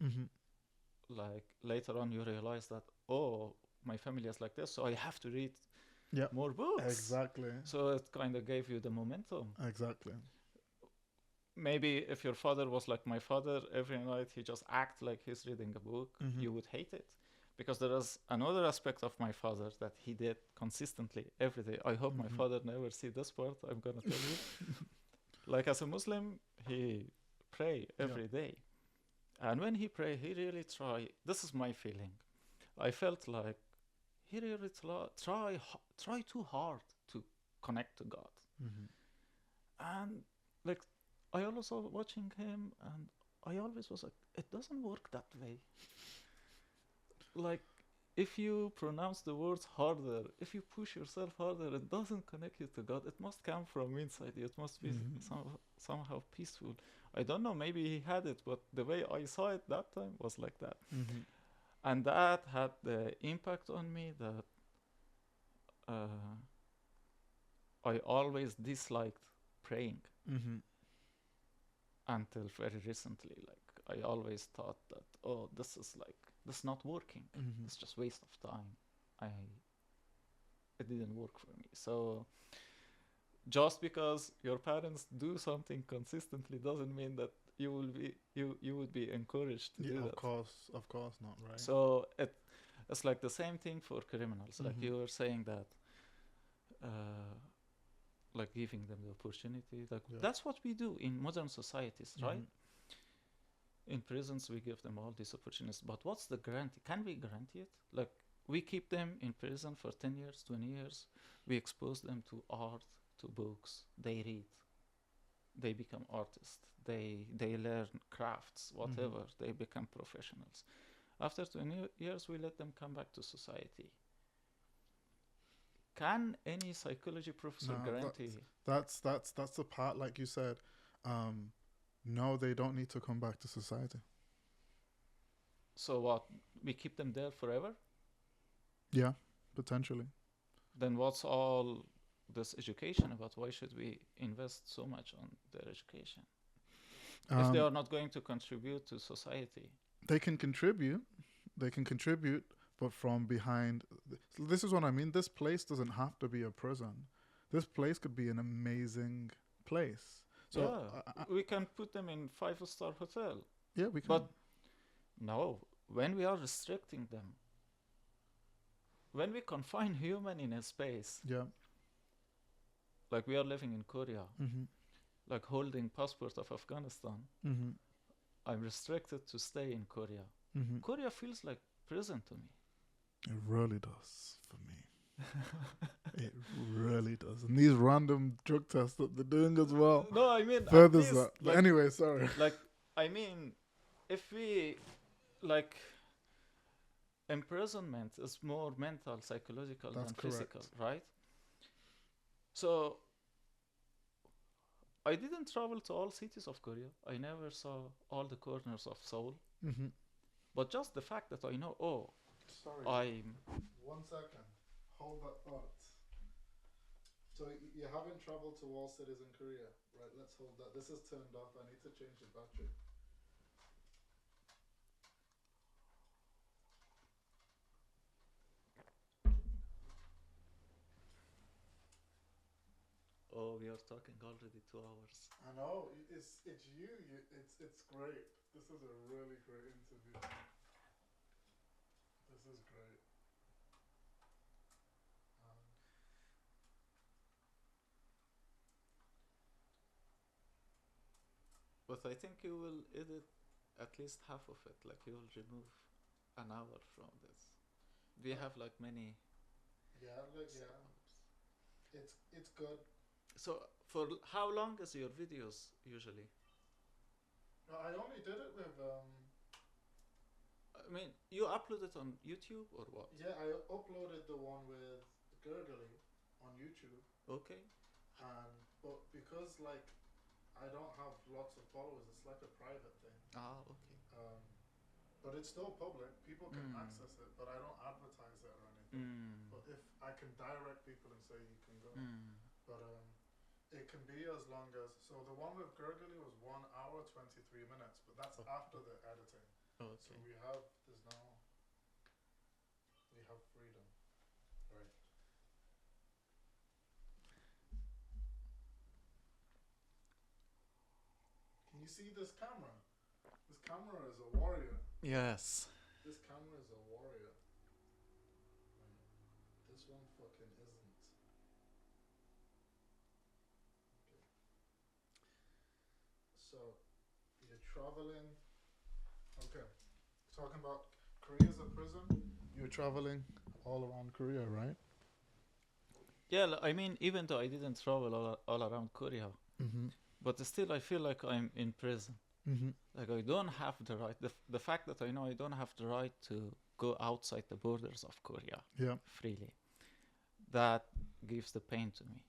like later on you realize that, oh, my family is like this, so I have to read more books. Exactly. So it kind of gave you the momentum. Exactly. Maybe if your father was like my father, every night he just act like he's reading a book, you would hate it. Because there is another aspect of my father that he did consistently every day. I hope my father never see this part, I'm going to tell you. Like as a Muslim, he pray every day. And when he pray, he really try, this is my feeling. I felt like he really try too hard to connect to God. And like, I also watching him and I always was like, it doesn't work that way. Like, if you pronounce the words harder, if you push yourself harder, it doesn't connect you to God. It must come from inside you. It must be somehow peaceful. I don't know, maybe he had it, but the way I saw it that time was like that. And that had the impact on me that I always disliked praying until very recently. Like, I always thought that, oh, this is not working. It's just waste of time. It didn't work for me. So just because your parents do something consistently doesn't mean that you would be encouraged to do that. Of course not, right? So it's like the same thing for criminals. Like you were saying that, like giving them the opportunity. Like that's what we do in modern societies, right? In prisons, we give them all these opportunities. But what's the guarantee? Can we guarantee it? Like, we keep them in prison for 10 years, 20 years. We expose them to art, to books. They read. They become artists. They learn crafts, whatever. They become professionals. After 20 years, we let them come back to society. Can any psychology professor No, guarantee? that's the part, like you said. No, they don't need to come back to society. So what? We keep them there forever? Yeah, potentially. Then what's all this education about? Why should we invest so much on their education if they are not going to contribute to society? They can contribute. They can contribute, but from behind. This is what I mean. This place doesn't have to be a prison. This place could be an amazing place. So yeah, we can put them in 5-star hotel. Yeah, we can. But no, when we are restricting them, when we confine human in a space, yeah, like we are living in Korea, mm-hmm. like holding passport of Afghanistan, Mm-hmm. I'm restricted to stay in Korea. Mm-hmm. Korea feels like prison to me. It really does for me. It really does. And these random drug tests that they're doing as well. No, I mean furthers least, that. But like, anyway, sorry. Like, I mean, if we like imprisonment is more mental, psychological That's than correct. physical, right? So I didn't travel to all cities of Korea. I never saw all the corners of Seoul. Mm-hmm. But just the fact that I know, Sorry. I'm 1 second. Hold that thought. So you haven't traveled to all cities in Korea, right? Let's hold that. This is turned off. I need to change the battery. Oh, we are talking already 2 hours. I know. It's you. It's great. This is a really great interview. This is great. But I think you will edit at least half of it. Like you will remove an hour from this. Do you have like many? Yeah, it's good. So for how long is your videos usually? No, I only did it with I mean, you upload it on YouTube or what? Yeah, I uploaded the one with Gurgly on YouTube. Okay. But because like I don't have lots of followers, it's like a private thing. Ah, okay. But it's still public. People can access it, but I don't advertise it or anything. But if I can direct people and say you can go, but it can be as long as the one with Gurgly was 1 hour 23 minutes, but that's after the editing. Okay. So we have freedom, right? Can you see this camera? This camera is a warrior. Yes. This camera is a warrior. This one fucking isn't. Okay. So you're traveling. Okay. Talking about Korea's a prison. You're traveling all around Korea, right? Yeah, I mean, even though I didn't travel all around Korea, but still I feel like I'm in prison. Like I don't have the right. The fact that I know I don't have the right to go outside the borders of Korea freely, that gives the pain to me.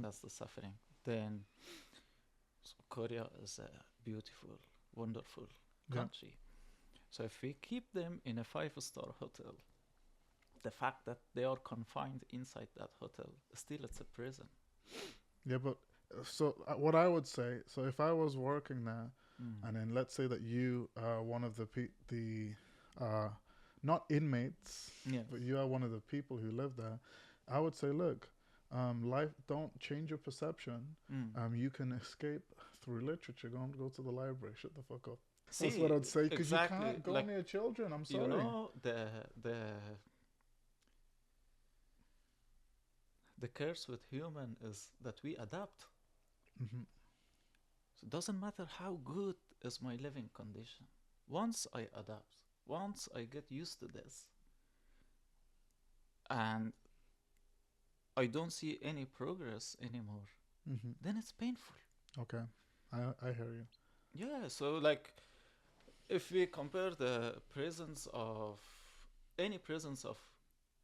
That's the suffering. Then Korea is a beautiful, wonderful country. So if we keep them in a 5-star hotel, the fact that they are confined inside that hotel, still it's a prison. Yeah, but what I would say, so if I was working there, and then let's say that you are one of the not inmates, but you are one of the people who live there, I would say, look, life, don't change your perception. You can escape through literature. Don't go to the library. Shut the fuck up. See, that's what I'd say, because exactly, you can't go like, near children. I'm sorry. You know, the curse with human is that we adapt. So it doesn't matter how good is my living condition. Once I adapt, once I get used to this, and I don't see any progress anymore, Mm-hmm. then it's painful. Okay, I hear you. Yeah, so like if we compare the presence of any presence of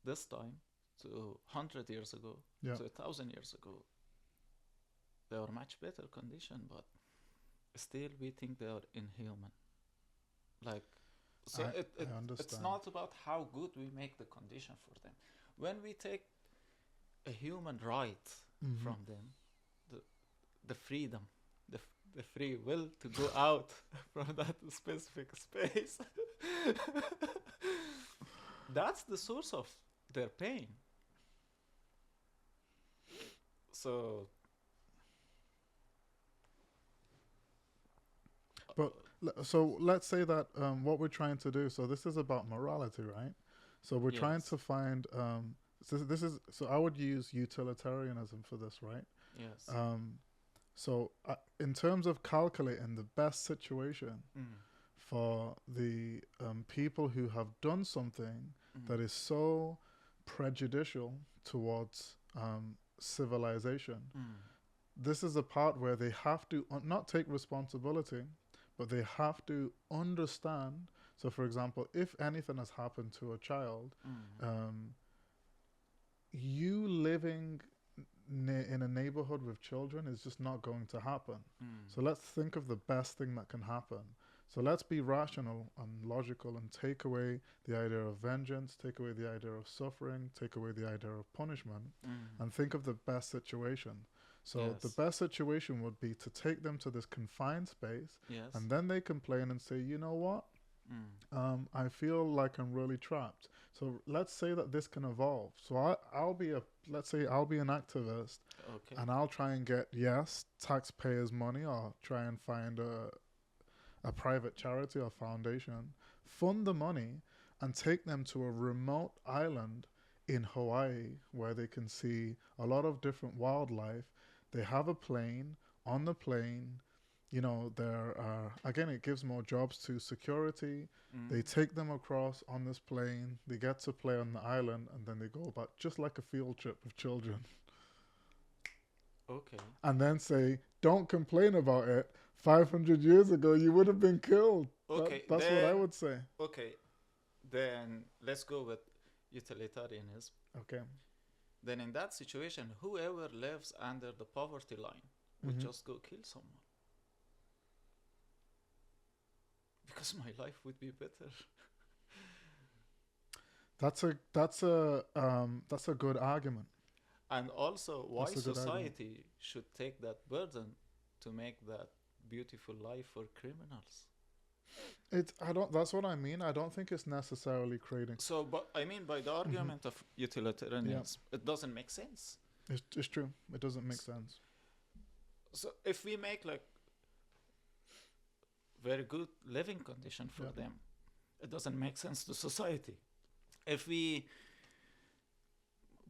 this time to 100 years ago, Yeah, to 1,000 years ago, they are much better condition, but still we think they are inhuman. Like, so I it's understand. not about how good we make the condition for them. When we take a human right Mm-hmm. from them, the, the freedom, the free will to go out from that specific space, that's the source of their pain. So, But so let's say that what we're trying to do. So this is about morality, right? So we're trying yes, to find. So this is. So I would use utilitarianism for this, right? yes, Um, so in terms of calculating the best situation mm, for the people who have done something mm, that is so prejudicial towards civilization, mm, this is the part where they have to not take responsibility, but they have to understand. So, for example, if anything has happened to a child, mm, um, you living in a neighborhood with children is just not going to happen. mm, So let's think of the best thing that can happen. So let's be rational and logical and take away the idea of vengeance, take away the idea of suffering, take away the idea of punishment, mm, and think of the best situation. So the yes, best situation would be to take them to this confined space, yes, and then they complain and say, you know what? mm, I feel like I'm really trapped. So let's say that this can evolve. So I'll be a let's say I'll be an activist, okay, and I'll try and get yes taxpayers' money, or try and find a private charity or foundation, fund the money, and take them to a remote island in Hawaii where they can see a lot of different wildlife. They have a plane. On the plane, there are, again, it gives more jobs to security. mm, They take them across on this plane. They get to play on the island, and then they go about just like a field trip with children. okay, And then say, don't complain about it. 500 years ago, you would have been killed. okay, That's what I would say. okay, then let's go with utilitarianism. Okay. Then in that situation, whoever lives under the poverty line would Hmm. just go kill someone because my life would be better. That's a good argument. And also, why That's a good argument. society should take that burden to make that beautiful life for criminals. It I don't That's what I mean. I don't think it's necessarily creating. So, but I mean, by the Hmm. argument of Yeah, utilitarianism, it doesn't make sense. it's true. It doesn't make S- sense. So, if we make like very good living condition for Yeah. them, it doesn't make sense to society. If we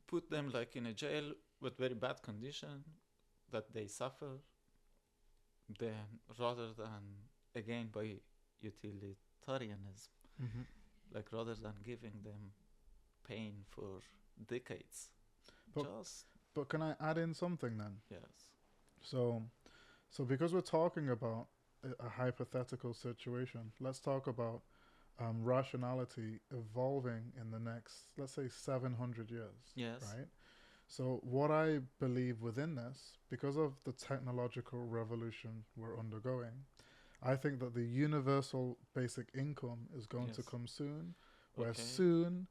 put them like in a jail with very bad condition that they suffer, then rather than again by utilitarianism, Hmm. like rather than giving them pain for decades, But just but can I add in something then? yes, So so because we're talking about a hypothetical situation, let's talk about rationality evolving in the next, let's say, 700 years, yes, right? So, what I believe within this, because of the technological revolution we're undergoing, I think that the universal basic income is going to yes, come soon, where okay, soon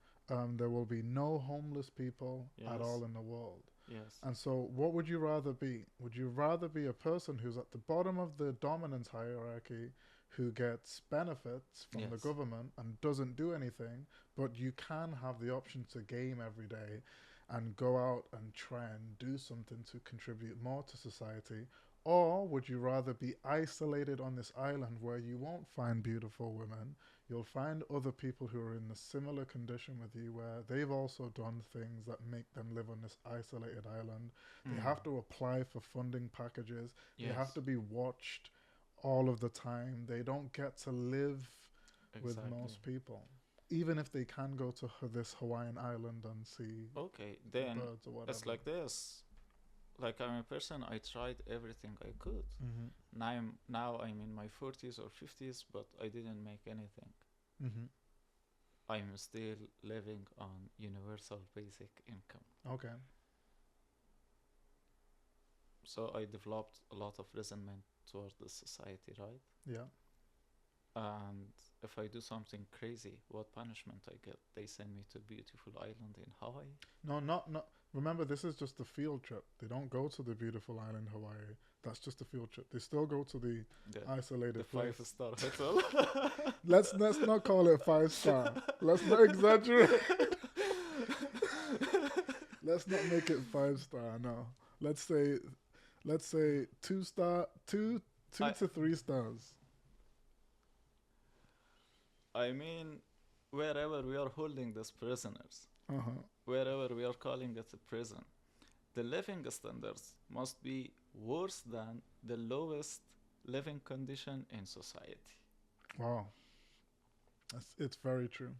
there will be no homeless people at yes, all in the world. yes, And so, what would you rather be? Would you rather be a person who's at the bottom of the dominance hierarchy, who gets benefits from the yes, government and doesn't do anything, but you can have the option to game every day and go out and try and do something to contribute more to society? Or would you rather be isolated on this island where you won't find beautiful women? You'll find other people who are in a similar condition with you, where they've also done things that make them live on this isolated island. They mm, have to apply for funding packages. They have yes, to be watched all of the time. They don't get to live with exactly. most people. even if they can go to this Hawaiian island and see Okay, then birds or it's whatever. like this. Like I'm a person, I tried everything I could. Mm-hmm. Now I'm in my 40s or 50s, but I didn't make anything. Mm-hmm. I'm still living on universal basic income. Okay. So I developed a lot of resentment towards the society, right? Yeah. And if I do something crazy, what punishment I get? They send me to a beautiful island in Hawaii. No, not. Remember, this is just a field trip. They don't go to the beautiful island Hawaii. That's just a field trip. They still go to the The isolated place. 5-star hotel. Let's not call it 5-star. Let's not exaggerate. Let's not make it 5-star. No. Let's say 2-star, two I, to 3 stars. I mean, wherever we are holding these prisoners, Uh-huh. wherever we are calling it a prison, the living standards must be worse than the lowest living condition in society. Wow. It's very true.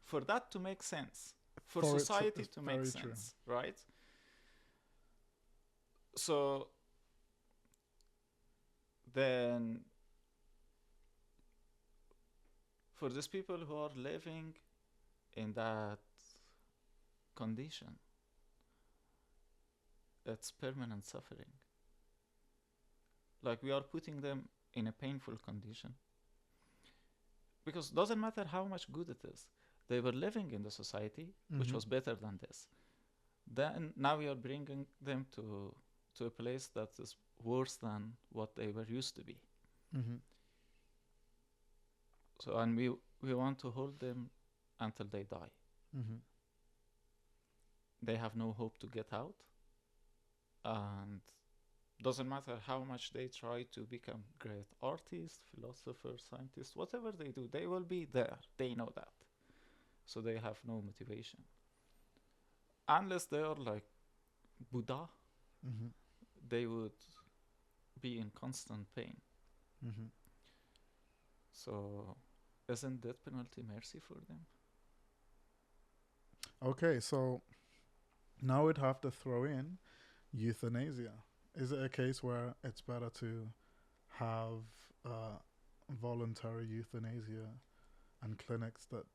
For that to make sense, for For society it's to make very true. sense, right? So then, for these people who are living in that condition, it's permanent suffering. Like we are putting them in a painful condition. Because doesn't matter how much good it is. They were living in the society, which Mhm. was better than this. Then now we are bringing them to a place that is worse than what they were used to be. Mhm. So and we want to hold them until they die. Mhm. They have no hope to get out, and doesn't matter how much they try to become great artists, philosophers, scientists, whatever they do, they will be there. They know that. So they have no motivation. Unless they are like Buddha, Mhm. they would be in constant pain. Mhm. So isn't death penalty mercy for them? Okay, so now we'd have to throw in euthanasia. Is it a case where it's better to have voluntary euthanasia and clinics that,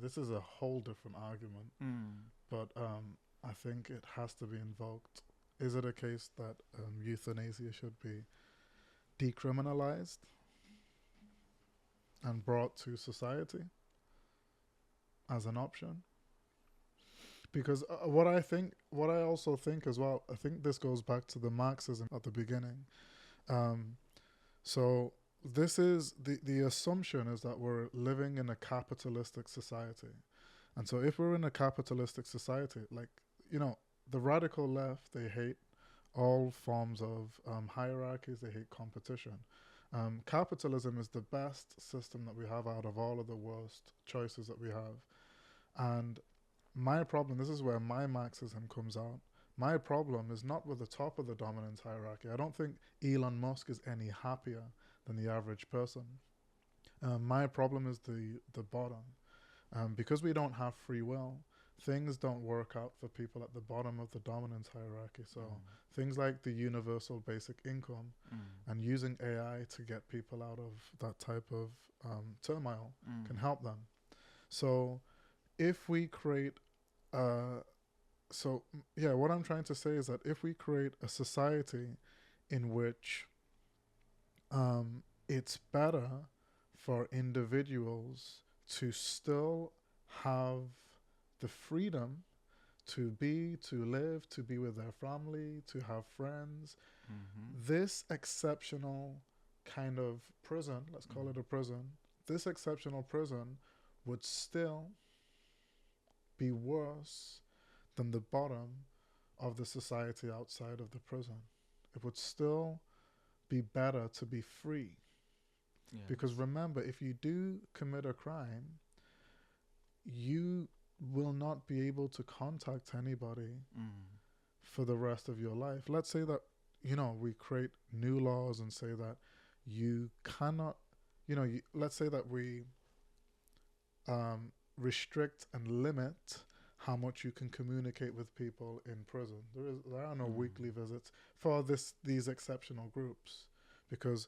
this is a whole different argument, but I think it has to be invoked. Is it a case that euthanasia should be decriminalized and brought to society as an option? Because what I also think as well, I think this goes back to the Marxism at the beginning. So this is the assumption is that we're living in a capitalistic society. And so if we're in a capitalistic society, like, the radical left, they hate all forms of hierarchies, they hate competition. Capitalism is the best system that we have out of all of the worst choices that we have. And my problem, this is where my Marxism comes out. My problem is not with the top of the dominance hierarchy. I don't think Elon Musk is any happier than the average person. My problem is the bottom. Because we don't have free will, things don't work out for people at the bottom of the dominance hierarchy. So things like the universal basic income and using AI to get people out of that type of turmoil can help them. So if we create what I'm trying to say is that if we create a society in which it's better for individuals to still have the freedom to live, to be with their family, to have friends, this exceptional kind of prison, let's call it a prison, this exceptional prison would still be worse than the bottom of the society outside of the prison. It would still be better to be free. Yes. Because remember, if you do commit a crime, you will not be able to contact anybody for the rest of your life. Let's say that, we create new laws and say that you cannot, let's say that we restrict and limit how much you can communicate with people in prison. There are no weekly visits for these exceptional groups, because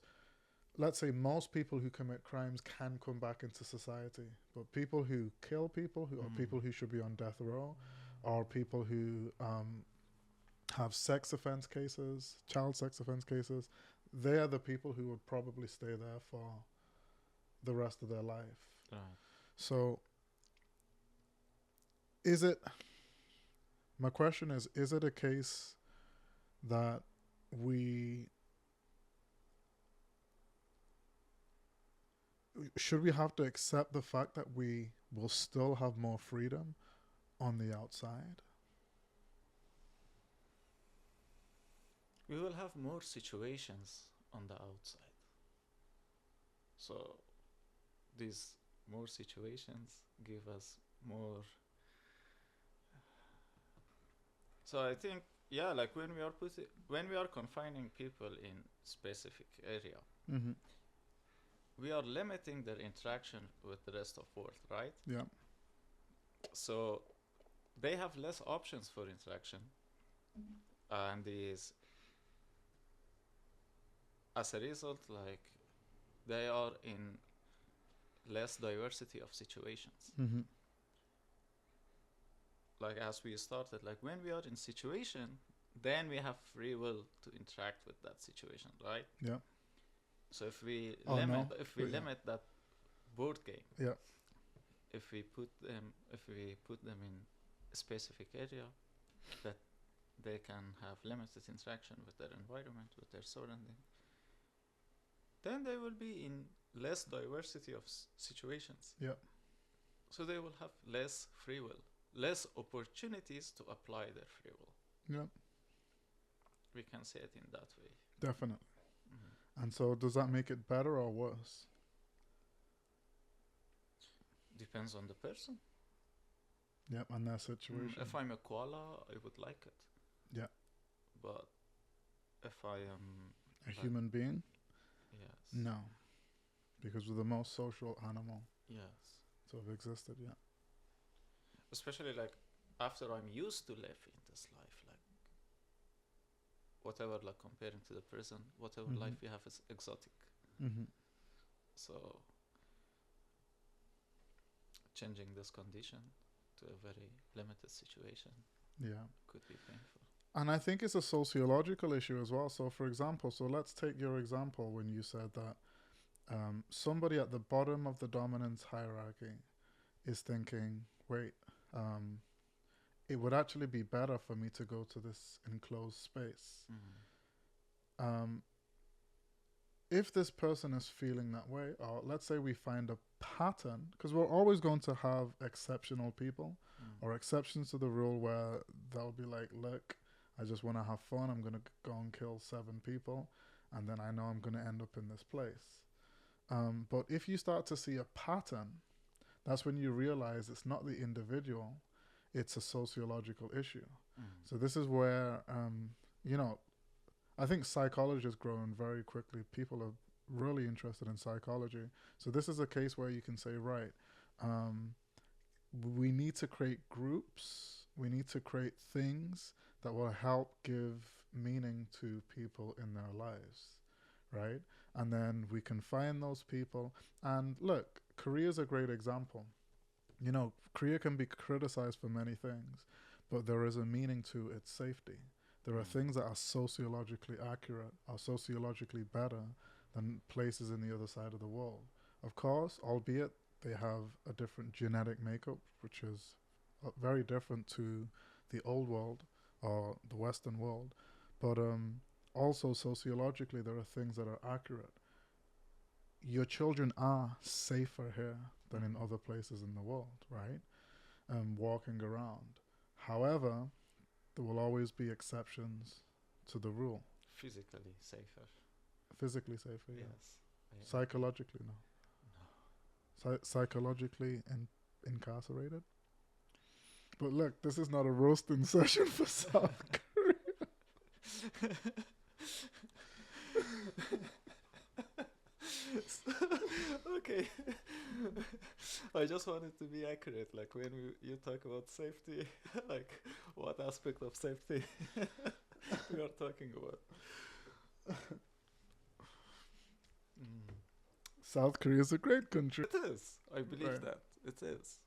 let's say most people who commit crimes can come back into society, but people who kill people, who are people who should be on death row, or people who have sex offense cases, child sex offense cases, they are the people who would probably stay there for the rest of their life. Right. So my question is it a case that should we have to accept the fact that we will still have more freedom on the outside? We will have more situations on the outside. So these more situations give us more. So I think, yeah, like when we are confining people in specific area, we are limiting their interaction with the rest of world, right? Yeah. So they have less options for interaction, and as a result, like they are in less diversity of situations. Like as we started, like when we are in situation, then we have free will to interact with that situation, right? Yeah. So if we limit that board game, yeah, if we put them in a specific area that they can have limited interaction with their environment, with their surrounding, then they will be in less diversity of situations. Yeah. So they will have less free will, less opportunities to apply their free will. Yeah. We can say it in that way. Definitely. And so does that make it better or worse? Depends on the person. Yep, and their situation. If I'm a koala, I would like it. Yeah. But if I am a human being? Yes. No. Because we're the most social animal. Yes. To have existed, yeah. Especially like after I'm used to live in this life, like whatever, like comparing to the prison, whatever life we have is exotic. So changing this condition to a very limited situation, could be painful. And I think it's a sociological issue as well. So for example, let's take your example when you said that somebody at the bottom of the dominance hierarchy is thinking, wait, it would actually be better for me to go to this enclosed space. If this person is feeling that way, or let's say we find a pattern, because we're always going to have exceptional people or exceptions to the rule where they'll be like, look, I just want to have fun. I'm going to go and kill 7 people, and then I know I'm going to end up in this place. But if you start to see a pattern, that's when you realize it's not the individual, it's a sociological issue. So this is where, I think psychology has grown very quickly. People are really interested in psychology. So this is a case where you can say, right, we need to create groups. We need to create things that will help give meaning to people in their lives, right? And then we can find those people. And look, Korea is a great example. Korea can be criticized for many things, but there is a meaning to its safety. There are things that are sociologically accurate, are sociologically better than places in the other side of the world. Of course, albeit they have a different genetic makeup, which is very different to the old world or the Western world. But also sociologically, there are things that are accurate. Your children are safer here than in other places in the world, right? Walking around. However, there will always be exceptions to the rule. Physically safer. Physically safer, yeah. Yes. Psychologically, no. Psychologically incarcerated. But look, this is not a roasting session for South Korea. Okay. I just wanted to be accurate. Like when you talk about safety, like what aspect of safety we are talking about? Mm. South Korea is a great country. It is. I believe Right. that it is.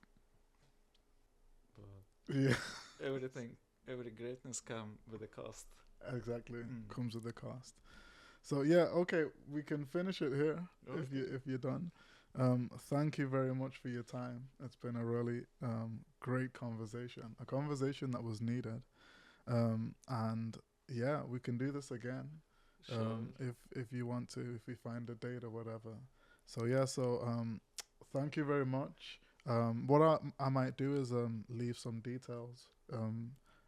But Yeah, everything, every greatness come with a cost. exactly. Mm. Comes with a cost. So yeah, okay, we can finish it here Okay. if you're done. Thank you very much for your time. It's been a really great conversation, a conversation that was needed. And yeah, we can do this again Sure. if you want to, if we find a date or whatever. So yeah, so thank you very much. What I might do is leave some details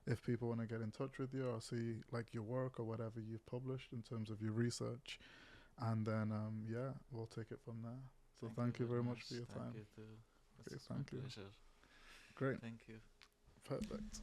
if people want to get in touch with you or see like your work or whatever you've published in terms of your research, and then yeah, we'll take it from there. So thank you very much for your Thank time. you too. Okay, It's my thank you. pleasure. Great, Thank you. perfect.